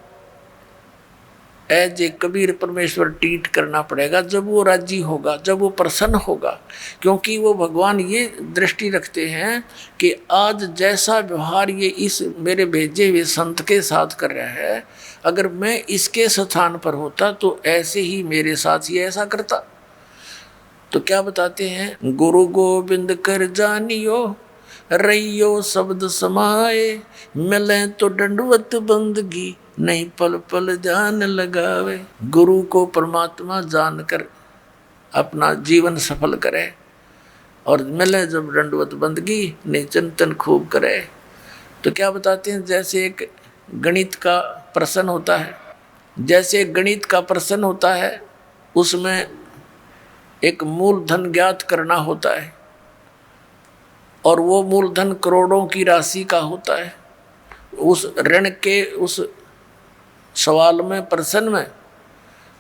एज ए कबीर परमेश्वर ट्रीट करना पड़ेगा, जब वो राजी होगा, जब वो प्रसन्न होगा। क्योंकि वो भगवान ये दृष्टि रखते हैं कि आज जैसा व्यवहार ये इस मेरे भेजे हुए संत के साथ कर रहा है, अगर मैं इसके स्थान पर होता तो ऐसे ही मेरे साथ ये ऐसा करता। तो क्या बताते हैं, गुरु गोविंद कर जानियो रहियो शब्द समाए, मिले तो दंडवत बंदगी नहीं पल पल ध्यान लगावे। गुरु को परमात्मा जानकर अपना जीवन सफल करे, और मिले जब दंडवत बंदगी नहीं चिंतन खूब करे। तो क्या बताते हैं, जैसे एक गणित का प्रश्न होता है, जैसे गणित का प्रश्न होता है, उसमें एक मूलधन ज्ञात करना होता है, और वो मूलधन करोड़ों की राशि का होता है। उस ऋण के उस सवाल में, प्रश्न में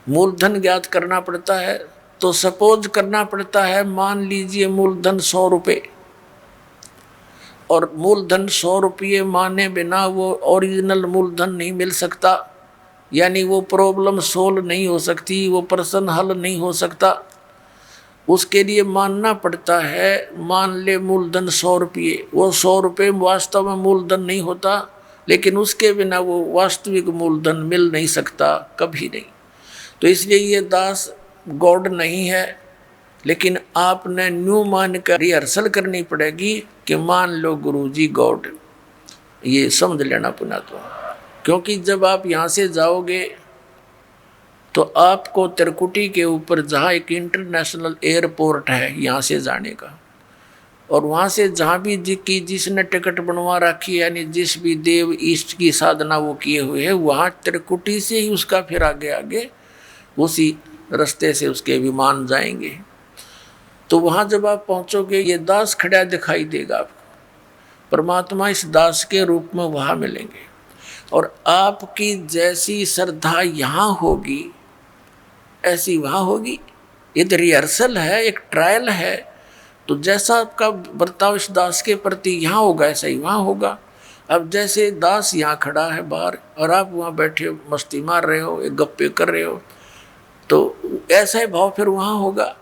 मूलधन ज्ञात करना पड़ता है। तो सपोज करना पड़ता है, मान लीजिए मूलधन 100 रुपये, और मूलधन 100 रुपये माने बिना वो ओरिजिनल मूलधन नहीं मिल सकता, यानी वो प्रॉब्लम सोल्व नहीं हो सकती, वो प्रश्न हल नहीं हो सकता। उसके लिए मानना पड़ता है, मान ले मूलधन 100 रुपये, वो 100 रुपये वास्तव में मूलधन नहीं होता, लेकिन उसके बिना वो वास्तविक मूलधन मिल नहीं सकता, कभी नहीं। तो इसलिए ये दास गॉड नहीं है, लेकिन आपने न्यू मान कर रिहर्सल करनी पड़ेगी कि मान लो गुरुजी गॉड, ये समझ लेना पुण्यात्मा। क्योंकि जब आप यहाँ से जाओगे तो आपको त्रिकुटी के ऊपर, जहाँ एक इंटरनेशनल एयरपोर्ट है यहाँ से जाने का, और वहाँ से जहाँ भी जिसने टिकट बनवा रखी है, यानी जिस भी देव इष्ट की साधना वो किए हुए है, वहाँ त्रिकुटी से ही उसका फिर आगे आगे उसी रास्ते से उसके विमान जाएंगे। तो वहाँ जब आप पहुँचोगे, ये दास खड़ा दिखाई देगा आपको, परमात्मा इस दास के रूप में वहाँ मिलेंगे, और आपकी जैसी श्रद्धा यहाँ होगी ऐसी वहाँ होगी। ये तो रिहर्सल है, एक ट्रायल है। तो जैसा आपका बर्ताव इस दास के प्रति यहाँ होगा ऐसा ही वहाँ होगा। अब जैसे दास यहाँ खड़ा है बाहर और आप वहाँ बैठे हो, मस्ती मार रहे हो, एक गप्पे कर रहे हो, तो ऐसा ही भाव फिर वहाँ होगा।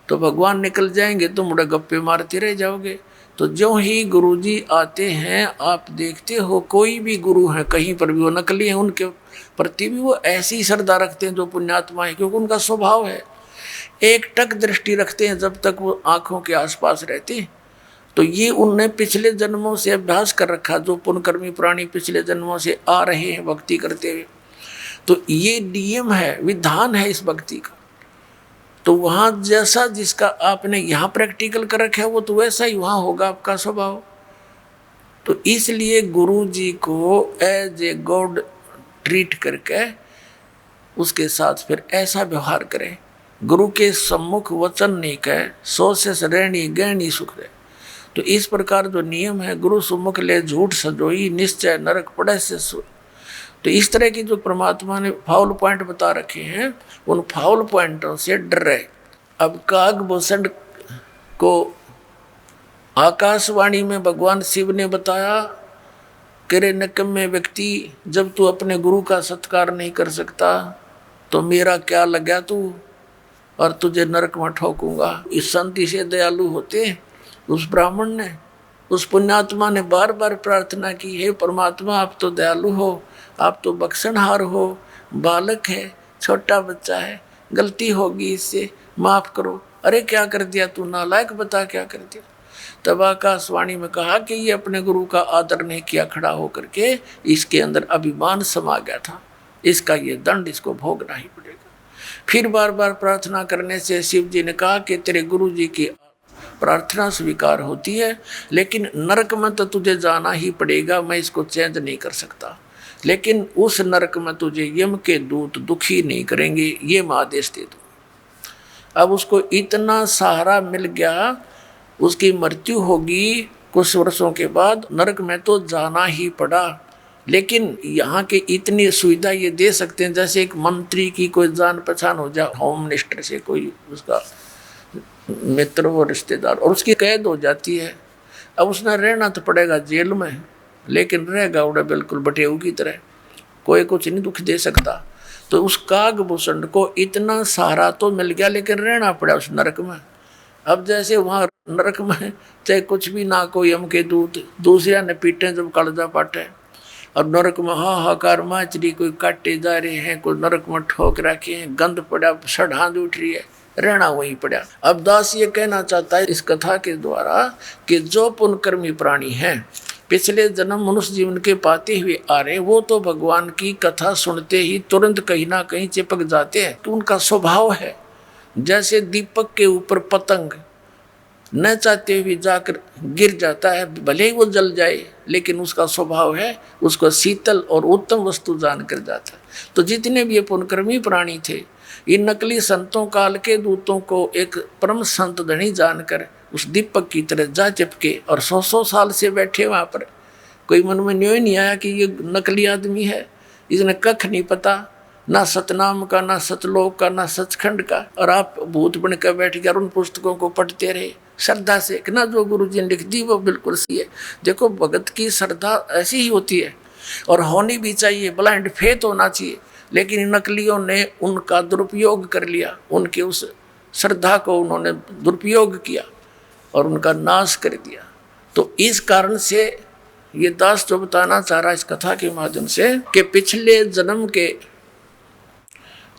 तो भगवान निकल जाएंगे, तुम मुड़े गप्पे मारते रह जाओगे। तो जो ही गुरुजी आते हैं, आप देखते हो कोई भी गुरु है कहीं पर भी वो नकली है, उनके प्रति भी वो ऐसी श्रद्धा रखते हैं जो पुण्यात्मा है, क्योंकि उनका स्वभाव है। एक टक दृष्टि रखते हैं जब तक वो आंखों के आसपास रहते हैं। तो ये उनने पिछले जन्मों से अभ्यास कर रखा, जो पुण्यकर्मी प्राणी पिछले जन्मों से आ रहे हैं भक्ति करते हुए। तो ये नियम है, विधान है इस भक्ति का। तो वहाँ जैसा जिसका आपने यहाँ प्रैक्टिकल कर रखा है वो तो वैसा ही वहाँ होगा आपका स्वभाव। तो इसलिए गुरु जी को एज ए गॉड ट्रीट करके उसके साथ फिर ऐसा व्यवहार करें। गुरु के सम्मुख वचन नहीं कहे, सो से रहनी गहनी सुख रहे। तो इस प्रकार जो नियम है, गुरु सम्मुख ले झूठ सजोई, निश्चय नरक पड़े से सुर। तो इस तरह की जो परमात्मा ने फाउल पॉइंट बता रखे हैं, उन फाउल पॉइंटों से डर रहे। अब कागभूषण को आकाशवाणी में भगवान शिव ने बताया, करे निकम्मे व्यक्ति, जब तू अपने गुरु का सत्कार नहीं कर सकता तो मेरा क्या लगा तू, और तुझे नरक में ठोकूंगा। इस संति से दयालु होते उस ब्राह्मण ने, उस पुण्यात्मा ने बार बार प्रार्थना की, हे परमात्मा आप तो दयालु हो, आप तो बख्शनहार हो, बालक है, छोटा बच्चा है, गलती होगी, इससे माफ करो। अरे क्या कर दिया तू नालायक, बता क्या कर दिया। तब आकाशवाणी में कहा कि ये अपने गुरु का आदर नहीं किया, खड़ा होकर के इसके अंदर अभिमान समा गया था, इसका ये दंड इसको भोगना ही पड़ेगा। फिर बार बार प्रार्थना करने से शिव जी ने कहा कि तेरे गुरु जी की प्रार्थना स्वीकार होती है, लेकिन नरक में तो तुझे जाना ही पड़ेगा, मैं इसको चेंज नहीं कर सकता। लेकिन उस नरक में तुझे यम के दूत दुखी नहीं करेंगे, ये मैं आदेश दे दूँ। अब उसको इतना सहारा मिल गया, उसकी मृत्यु होगी कुछ वर्षों के बाद, नरक में तो जाना ही पड़ा। लेकिन यहाँ के इतनी सुविधा ये दे सकते हैं, जैसे एक मंत्री की कोई जान पहचान हो जाए, होम मिनिस्टर से कोई उसका मित्र हो, रिश्तेदार, और उसकी कैद हो जाती है। अब उसने रहना तो पड़ेगा जेल में, लेकिन रहेगा उड़ा बिल्कुल बटेऊ की तरह, कोई कुछ नहीं दुख दे सकता। तो उस कागभूषण को इतना सहारा तो मिल गया, लेकिन रहना पड़ा उस नरक में। अब जैसे वहाँ नरक में चाहे कुछ भी ना, कोई यम के दूत दूसरे ने पीटे जब कलजा पाटे, और नरक में हाहाकार माचरी, कोई काटे जा रहे हैं, कोई नरक में ठोक रखे हैं, गंद पड़ा, सड़ांध उठ रही है, रहना वहीं पड़ा। अब दास ये कहना चाहता है इस कथा के द्वारा कि जो पुण्यकर्मी प्राणी हैं, पिछले जन्म मनुष्य जीवन के पाते हुए आ रहे, वो तो भगवान की कथा सुनते ही तुरंत कहीं ना कहीं चिपक जाते हैं। तो उनका स्वभाव है जैसे दीपक के ऊपर पतंग न चाहते हुए जाकर गिर जाता है, भले ही वो जल जाए, लेकिन उसका स्वभाव है उसको शीतल और उत्तम वस्तु जानकर जाता है। तो जितने भी ये पुण्यकर्मी प्राणी थे, इन नकली संतों काल के दूतों को एक परम संत धनी जानकर उस दीपक की तरह जा चिपके, और 100 साल से बैठे वहाँ पर। कोई मन में न्योय नहीं आया कि ये नकली आदमी है, इसने कख नहीं पता, ना सतनाम का, ना सतलोक का, ना सचखंड का, और आप भूत बन कर बैठ गए और उन पुस्तकों को पढ़ते रहे श्रद्धा से कि ना जो गुरु जी ने लिख दी वो बिल्कुल सही है। देखो भगत की श्रद्धा ऐसी ही होती है, और होनी भी चाहिए, ब्लाइंड फेथ होना चाहिए। लेकिन इन नकलियों ने उनका दुरुपयोग कर लिया, उनके उस श्रद्धा को उन्होंने दुरुपयोग किया और उनका नाश कर दिया। तो इस कारण से ये दास जो बताना चाह रहा है इस कथा के माध्यम से कि पिछले जन्म के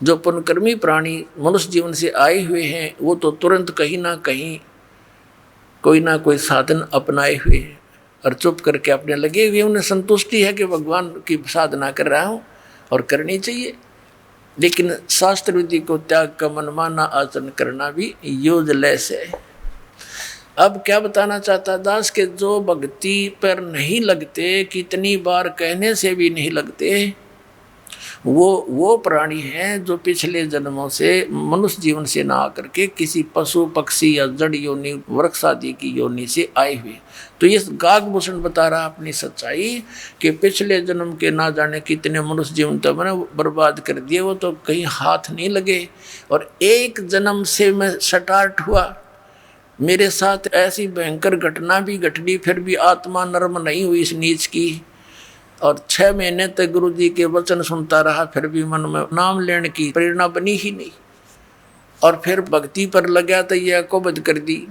जो पुण्यकर्मी प्राणी मनुष्य जीवन से आए हुए हैं, वो तो तुरंत कहीं ना कहीं कोई ना कोई साधन अपनाए हुए हैं और चुप करके अपने लगे हुए। उन्हें संतुष्टि है कि भगवान की साधना कर रहा हूँ और करनी चाहिए, लेकिन शास्त्र विधि को त्याग का मनमाना आचरण करना भी यूजलेस है। अब क्या बताना चाहता दास के जो भक्ति पर नहीं लगते, कितनी बार कहने से भी नहीं लगते, वो प्राणी हैं जो पिछले जन्मों से मनुष्य जीवन से ना आकर के किसी पशु पक्षी या जड़ योनि वृक्ष आदि की योनि से आए हुए। तो ये कागभूषण बता रहा अपनी सच्चाई कि पिछले जन्म के ना जाने कितने मनुष्य जीवन तो मैंने बर्बाद कर दिए, वो तो कहीं हाथ नहीं लगे। और एक जन्म से मैं स्टार्ट हुआ, मेरे साथ ऐसी भयंकर घटना भी घटनी, फिर भी आत्मा नर्म नहीं हुई इस नीच की। और 6 महीने तक गुरु जी के वचन सुनता रहा, फिर भी मन में नाम लेने की प्रेरणा बनी ही नहीं। और फिर भक्ति पर लगा तो यह कुबद कर दी।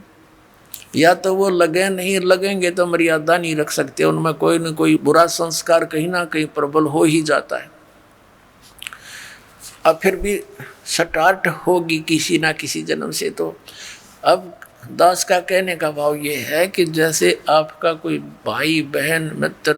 या तो वो लगे नहीं, लगेंगे तो मर्यादा नहीं रख सकते, उनमें कोई न कोई बुरा संस्कार कहीं ना कहीं प्रबल हो ही जाता है। अब फिर भी स्टार्ट होगी किसी ना किसी जन्म से। तो अब दास का कहने का भाव ये है कि जैसे आपका कोई भाई बहन मित्र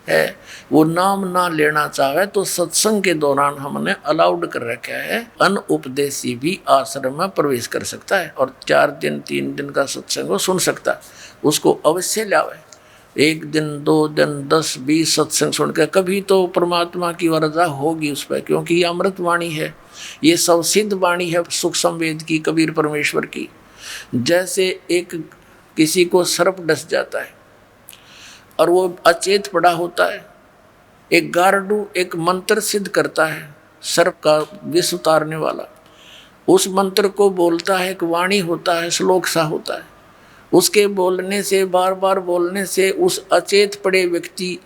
है, वो नाम ना लेना चाहे तो सत्संग के दौरान हमने अलाउड कर रखा है, अनउपदेशी भी आश्रम में प्रवेश कर सकता है और 4 दिन 3 दिन का सत्संग वो सुन सकता है। उसको अवश्य लावे, 1 दिन 2 दिन 10 20 सत्संग सुन के कभी तो परमात्मा की वरदा होगी उस पर, क्योंकि ये अमृत वाणी है, ये सवसिद्ध वाणी है सुख संवेद की, कबीर परमेश्वर की। जैसे एक किसी को सर्प डस जाता है और वो अचेत पड़ा होता है, एक गारडू एक मंत्र सिद्ध करता है सर्प का विष उतारने वाला, उस मंत्र को बोलता है, एक वाणी होता है, श्लोक सा होता है, उसके बोलने से बार बार बोलने से उस अचेत पड़े व्यक्ति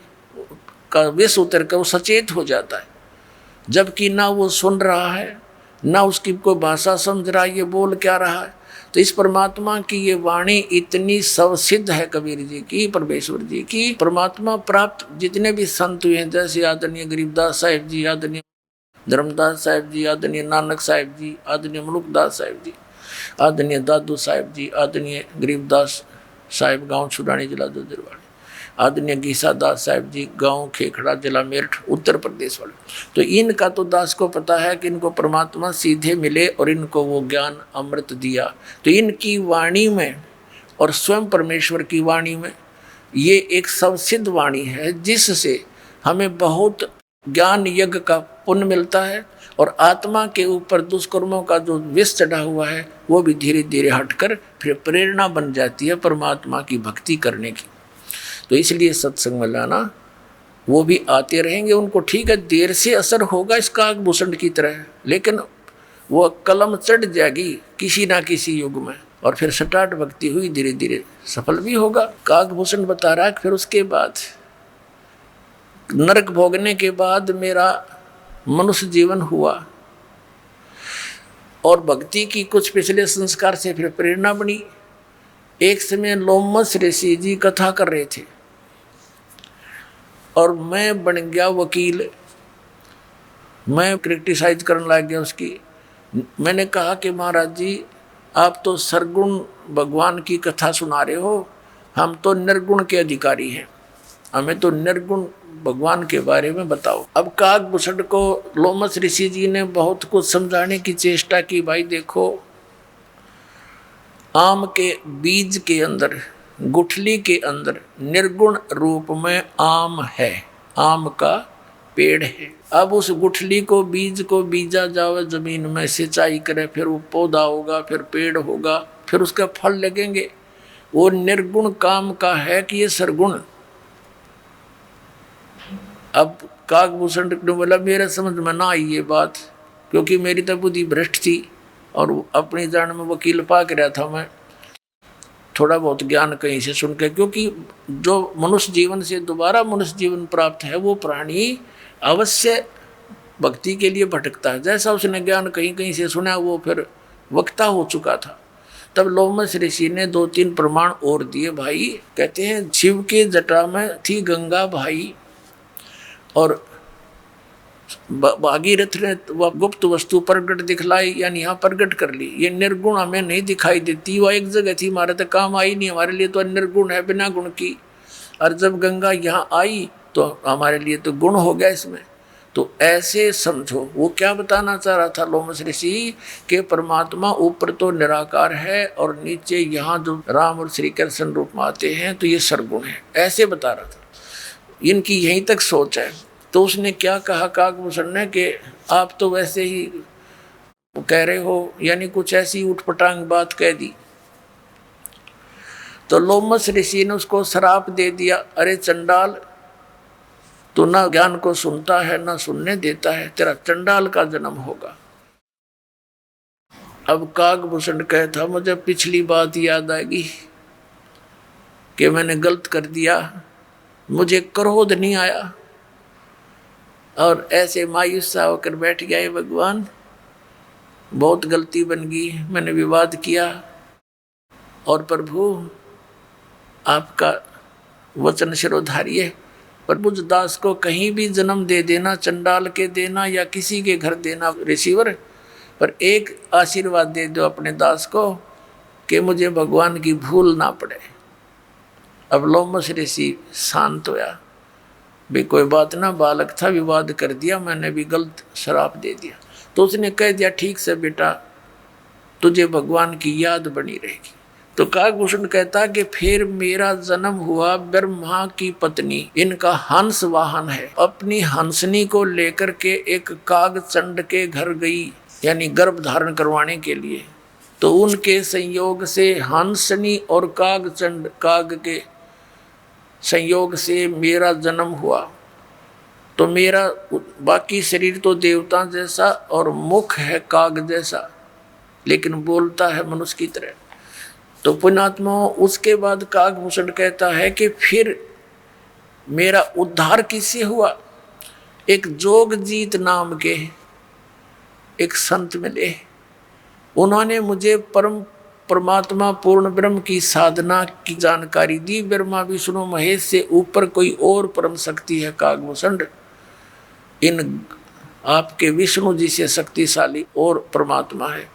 का विष उतर कर वो सचेत हो जाता है। जबकि ना वो सुन रहा है ना उसकी कोई भाषा समझ रहा है, ये बोल क्या रहा है। तो इस परमात्मा की ये वाणी इतनी सवसिद्ध है कबीर जी की, परमेश्वर जी की। परमात्मा प्राप्त जितने भी संत हुए हैं, जैसे आदरणीय गरीबदास साहिब जी, आदरणीय धर्मदास साहिब जी, आदरणीय नानक साहिब जी, आदरणीय मलुकदास साहिब जी, आदरणीय दादू साहिब जी, आदरणीय गरीबदास साहिब गांव छुड़ानी जिला ददरवाड़ी, आदरणीय गीसा दास साहिब जी गांव खेखड़ा जिला मेरठ उत्तर प्रदेश वाले। तो इनका तो दास को पता है कि इनको परमात्मा सीधे मिले और इनको वो ज्ञान अमृत दिया। तो इनकी वाणी में और स्वयं परमेश्वर की वाणी में ये एक सवसिद्ध वाणी है, जिससे हमें बहुत ज्ञान यज्ञ का पुण्य मिलता है और आत्मा के ऊपर दुष्कर्मों का जो विष चढ़ा हुआ है वो भी धीरे धीरे हटकर फिर प्रेरणा बन जाती है परमात्मा की भक्ति करने की। तो इसलिए सत्संग में लाना, वो भी आते रहेंगे, उनको ठीक है देर से असर होगा इस काकभूषण की तरह, लेकिन वो कलम चढ़ जाएगी किसी ना किसी युग में और फिर स्टार्ट भक्ति हुई, धीरे धीरे सफल भी होगा। काकभूषण बता रहा है फिर उसके बाद नरक भोगने के बाद मेरा मनुष्य जीवन हुआ और भक्ति की कुछ पिछले संस्कार से फिर प्रेरणा बनी। एक समय लोमस ऋषि जी कथा कर रहे थे और मैं बन गया वकील, मैं क्रिटिसाइज करने लग गया उसकी। मैंने कहा कि महाराज जी आप तो सरगुण भगवान की कथा सुना रहे हो, हम तो निर्गुण के अधिकारी हैं, हमें तो निर्गुण भगवान के बारे में बताओ। अब काकभूषण को लोमस ऋषि जी ने बहुत कुछ समझाने की चेष्टा की। भाई देखो, आम के बीज के अंदर, गुठली के अंदर निर्गुण रूप में आम है, आम का पेड़ है। अब उस गुठली को, बीज को बीजा जावे जमीन में, सिंचाई करे, फिर वो पौधा होगा, फिर पेड़ होगा, फिर उसका फल लगेंगे। वो निर्गुण काम का है कि ये सरगुण। अब काकभूषण ने बोला मेरे समझ में ना आई ये बात, क्योंकि मेरी तो बुद्धि भ्रष्ट थी और अपनी जान में वकील पाक रहा था मैं, थोड़ा बहुत ज्ञान कहीं से सुन के। क्योंकि जो मनुष्य जीवन से दोबारा मनुष्य जीवन प्राप्त है वो प्राणी अवश्य भक्ति के लिए भटकता है। जैसा उसने ज्ञान कहीं कहीं से सुना वो फिर वक्ता हो चुका था। तब लोमस ऋषि ने 2-3 प्रमाण और दिए। भाई कहते हैं शिव के जटा में थी गंगा भाई, और भागीरथ ने वह गुप्त वस्तु प्रगट दिखलाई, यानी यहाँ प्रगट कर ली। ये निर्गुण हमें नहीं दिखाई देती, वह एक जगह थी, हमारे तो काम आई नहीं, हमारे लिए तो निर्गुण है बिना गुण की। और जब गंगा यहाँ आई तो हमारे लिए तो गुण हो गया इसमें। तो ऐसे समझो वो क्या बताना चाह रहा था लोमस ऋषि के परमात्मा ऊपर तो निराकार है और नीचे यहाँ जो राम और श्री कृष्ण रूप में आते हैं तो ये सरगुण है, ऐसे बता रहा था। इनकी यहीं तक सोच है। तो उसने क्या कहा काकभूषण ने कि आप तो वैसे ही कह रहे हो, यानी कुछ ऐसी उठपटांग बात कह दी। तो लोमस ऋषि ने उसको श्राप दे दिया, अरे चंडाल, तू ना ज्ञान को सुनता है ना सुनने देता है, तेरा चंडाल का जन्म होगा। अब काकभूषण कहता मुझे पिछली बात याद आएगी कि मैंने गलत कर दिया, मुझे क्रोध नहीं आया और ऐसे मायूस सा होकर बैठ गया, भगवान बहुत गलती बन गई, मैंने विवाद किया और प्रभु आपका वचन शिरोधार्य, प्रभु दास को कहीं भी जन्म दे देना, चंडाल के देना या किसी के घर देना रिसीवर, पर एक आशीर्वाद दे दो अपने दास को कि मुझे भगवान की भूल ना पड़े। अब लोमस ऋषि शांत होया, भी कोई बात ना, बालक था, विवाद कर दिया, मैंने भी गलत श्राप दे दिया। तो उसने कह दिया ठीक से बेटा, तुझे भगवान की याद बनी रहेगी। तो काकभूषण कहता कि फिर मेरा जन्म हुआ ब्रह्मा की पत्नी, इनका हंस वाहन है, अपनी हंसनी को लेकर के एक कागचंड के घर गई, यानी गर्भ धारण करवाने के लिए। तो उनके संयोग से हंसनी और कागचंड, काग के संयोग से मेरा जन्म हुआ। तो मेरा बाकी शरीर तो देवता जैसा और मुख है काग जैसा, लेकिन बोलता है मनुष्य की तरह। तो पुण्यात्मा, उसके बाद काकभूषण कहता है कि फिर मेरा उद्धार किससे हुआ? एक जोगजीत नाम के एक संत मिले, उन्होंने मुझे परमात्मा पूर्ण ब्रह्म की साधना की जानकारी दी। ब्रह्मा विष्णु महेश से ऊपर कोई और परम शक्ति है काकभूषण, इन आपके विष्णु जी से शक्तिशाली और परमात्मा है,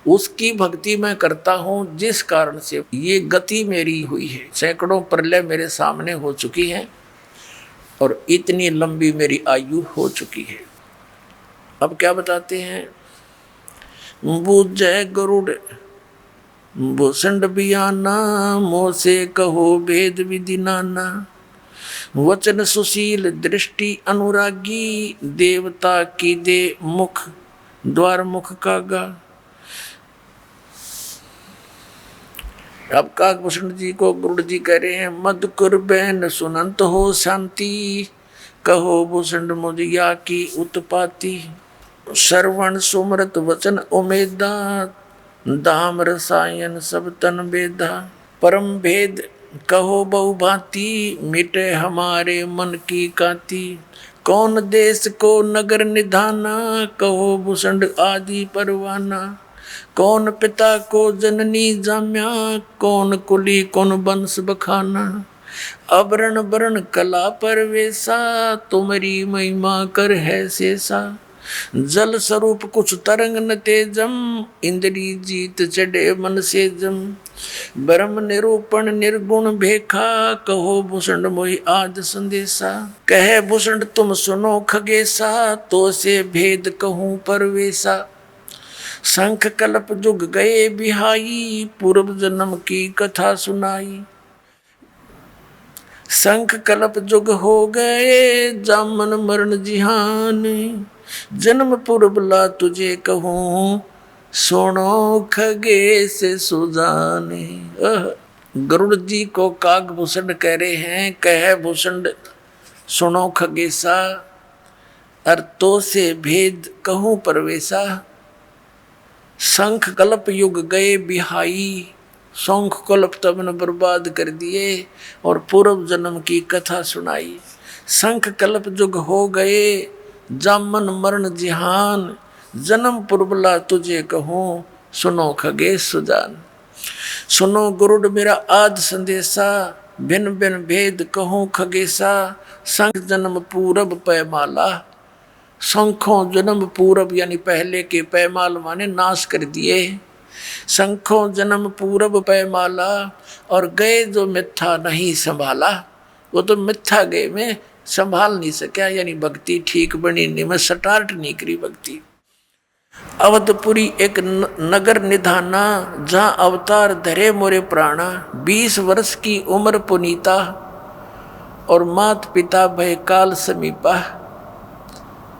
उसकी भक्ति मैं करता हूँ, जिस कारण से ये गति मेरी हुई है। सैकड़ों प्रलय मेरे सामने हो चुकी हैं और इतनी लंबी मेरी आयु हो चुकी है। अब क्या बताते हैं? बुझे गरुड़ भूषण बियाना, मोह से कहो भेद विधि नाना, वचन सुशील दृष्टि अनुरागी, देवता की दे मुख द्वार मुख कागा। अब काकभूषण जी को गुरुड़ जी कह रहे हैं, मधुकुर बैन सुनंत हो शांति, कहो भूषण मुझिया की उत्पाती, श्रवण सुमृत वचन उमेदा, दाम रसायन सब तन बेदा, परम भेद कहो बहुभांति, मिटे हमारे मन की काती, कौन देश को नगर निधाना, कहो भूषण आदि परवाना, कौन पिता को जननी जाम्या, कौन कुली कौन वंश बखाना, अवरण वरण कला परवेशा, तुम्हारी महिमा कर है शेषा, जल स्वरूप कुछ तरंग न तेजम, इंद्री जीत चढ़े मन से जम, ब्रह्म निरूपण निर्गुण भेखा, कहो भूषण मोहि आज संदेशा, कहे भूषण तुम सुनो खगेशा, तो से भेद कहूँ परवेशा, शंख कल्प जुग गए बिहाई, पूर्व जन्म की कथा सुनाई, शंख कल्प जुग हो गए, जामन मरण जिहान, जन्म पूर्व ला तुझे कहूँ, सुनो खगे से सुजाने। गरुड़ जी को काकभूषण कह रहे हैं, कह भूषण सुनो खगेशा, अर्थों से भेद कहूँ परवेशा, शंख कल्प युग गए बिहाई, शंख कल्प तब न बर्बाद कर दिए और पूर्व जन्म की कथा सुनाई, शंख कल्प युग हो गए, जामन मरण जिहान, जन्म पूर्वला तुझे कहूँ, सुनो खगे सुजान। सुनो गुरुड़ मेरा आज संदेशा, भिन्न भिन्न भेद कहूँ खगेशा, शंख जन्म पूरब पैमाला, शंखों जन्म पूरब यानी पहले के पैमाल माने नाश कर दिए, शंखों जन्म पूरब पैमाला, और गए जो मिथ्या नहीं संभाला, वो तो मिथ्या गए में संभाल नहीं सका, यानी भक्ति ठीक बनी नहीं, मैं स्टार्ट नहीं करी भक्ति। अवधपुरी एक नगर निधाना, जहाँ अवतार धरे मोरे प्राणा, 20 वर्ष की उम्र पुनीता, और मात पिता भय काल समीपा।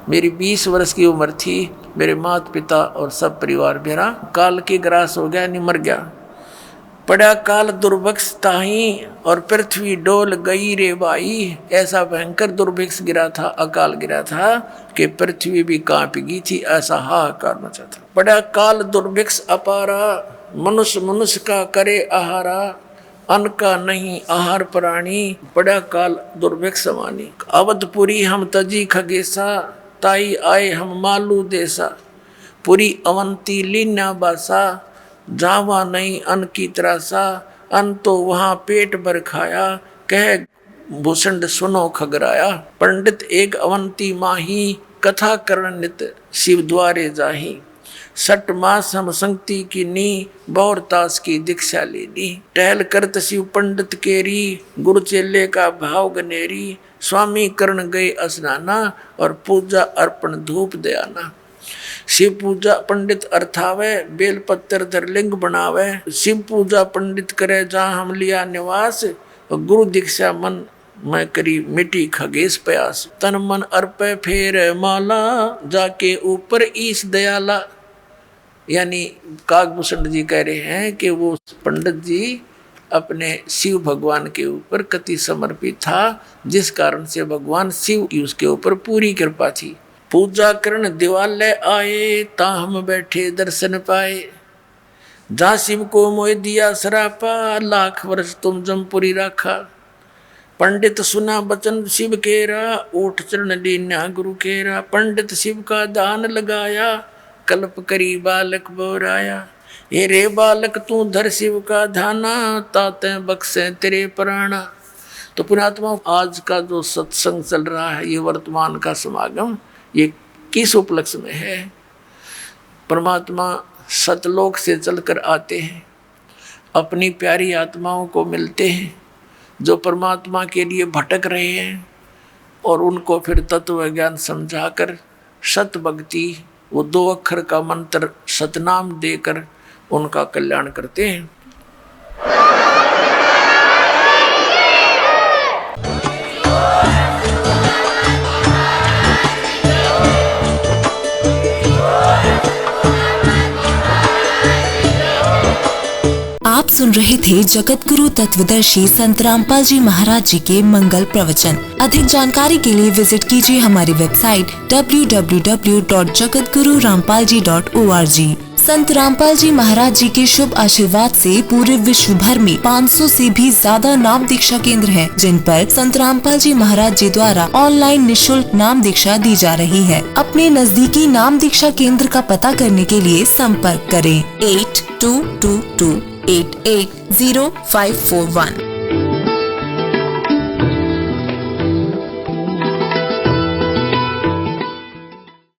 मेरी 20 वर्ष की उम्र थी, मेरे माता पिता और सब परिवार मेरा काल के ग्रास हो गया, नहीं मर गया। पड़ा काल दुर्भिक्ष ताही और पृथ्वी डोल गई रे बाई। ऐसा भयंकर दुर्भिक्ष गिरा था, अकाल गिरा था कि पृथ्वी भी कांप गई थी, ऐसा हाहाकार मचा था। पड़ा काल दुर्भिक्ष अपारा, मनुष्य मनुष्य का करे आहारा, अन्न का नहीं आहार प्राणी, पड़ा काल दुर्भिक्ष समानी। अवधपुरी हम तजी खगेसा, ताई आए हम मालू देसा, पुरी अवंती लीना बासा, जावा नहीं अन्न की त्रासा, अन्न तो वहाँ पेट भर खाया, कह भूषण सुनो खगराया। पंडित एक अवंती माही, कथा करण नित शिव द्वारे जाही, सट मास हम संगति की नी, बौर तास की दीक्षा लेनी। टहल करत शिव पंडित केरी, गुरु चेले का भाव गनेरी, स्वामी करण गए स्नाना, और पूजा अर्पण धूप दयाना। शिव पूजा पंडित अर्थावे, बेल पत्तर धर लिंग बनावे, शिव पूजा पंडित करे जहाँ हम लिया निवास, गुरु दीक्षा मन मैं करी मिटी खगेश प्यास। तन मन अर्पे फेर माला, जाके ऊपर ईश दयाला। यानी काकभूषण जी कह रहे हैं कि वो पंडित जी अपने शिव भगवान के ऊपर कति समर्पित था, जिस कारण से भगवान शिव की उसके ऊपर पूरी कृपा थी। पूजा करण दिवालय आए, ता हम बैठे दर्शन पाए, जहाँ शिव को मोह दिया सरापा, लाख वर्ष तुम जमपुरी राखा। पंडित सुना बचन शिव केरा, ऊठ चरण लीना गुरु केरा। पंडित शिव का दान लगाया, कल्प करी बालक बोराया। ये रे बालक तू धर शिव का धाना, ताते बख्शे तेरे प्राणा। तो पुण्यात्मा, आज का जो सत्संग चल रहा है, ये वर्तमान का समागम, ये किस उपलक्ष्य में है? परमात्मा सतलोक से चलकर आते हैं, अपनी प्यारी आत्माओं को मिलते हैं जो परमात्मा के लिए भटक रहे हैं, और उनको फिर तत्व ज्ञान समझाकर सत भक्ति, वो 2 अक्षर का मंत्र सतनाम देकर उनका कल्याण करते हैं। आप सुन रहे थे जगत गुरु तत्वदर्शी संत रामपाल जी महाराज जी के मंगल प्रवचन। अधिक जानकारी के लिए विजिट कीजिए हमारी वेबसाइट www.jagatgururampalji.org। संत रामपाल जी महाराज जी के शुभ आशीर्वाद से पूरे विश्व भर में 500 से भी ज्यादा नाम दीक्षा केंद्र हैं, जिन पर संत रामपाल जी महाराज जी द्वारा ऑनलाइन निःशुल्क नाम दीक्षा दी जा रही है। अपने नजदीकी नाम दीक्षा केंद्र का पता करने के लिए संपर्क करें 8222880541।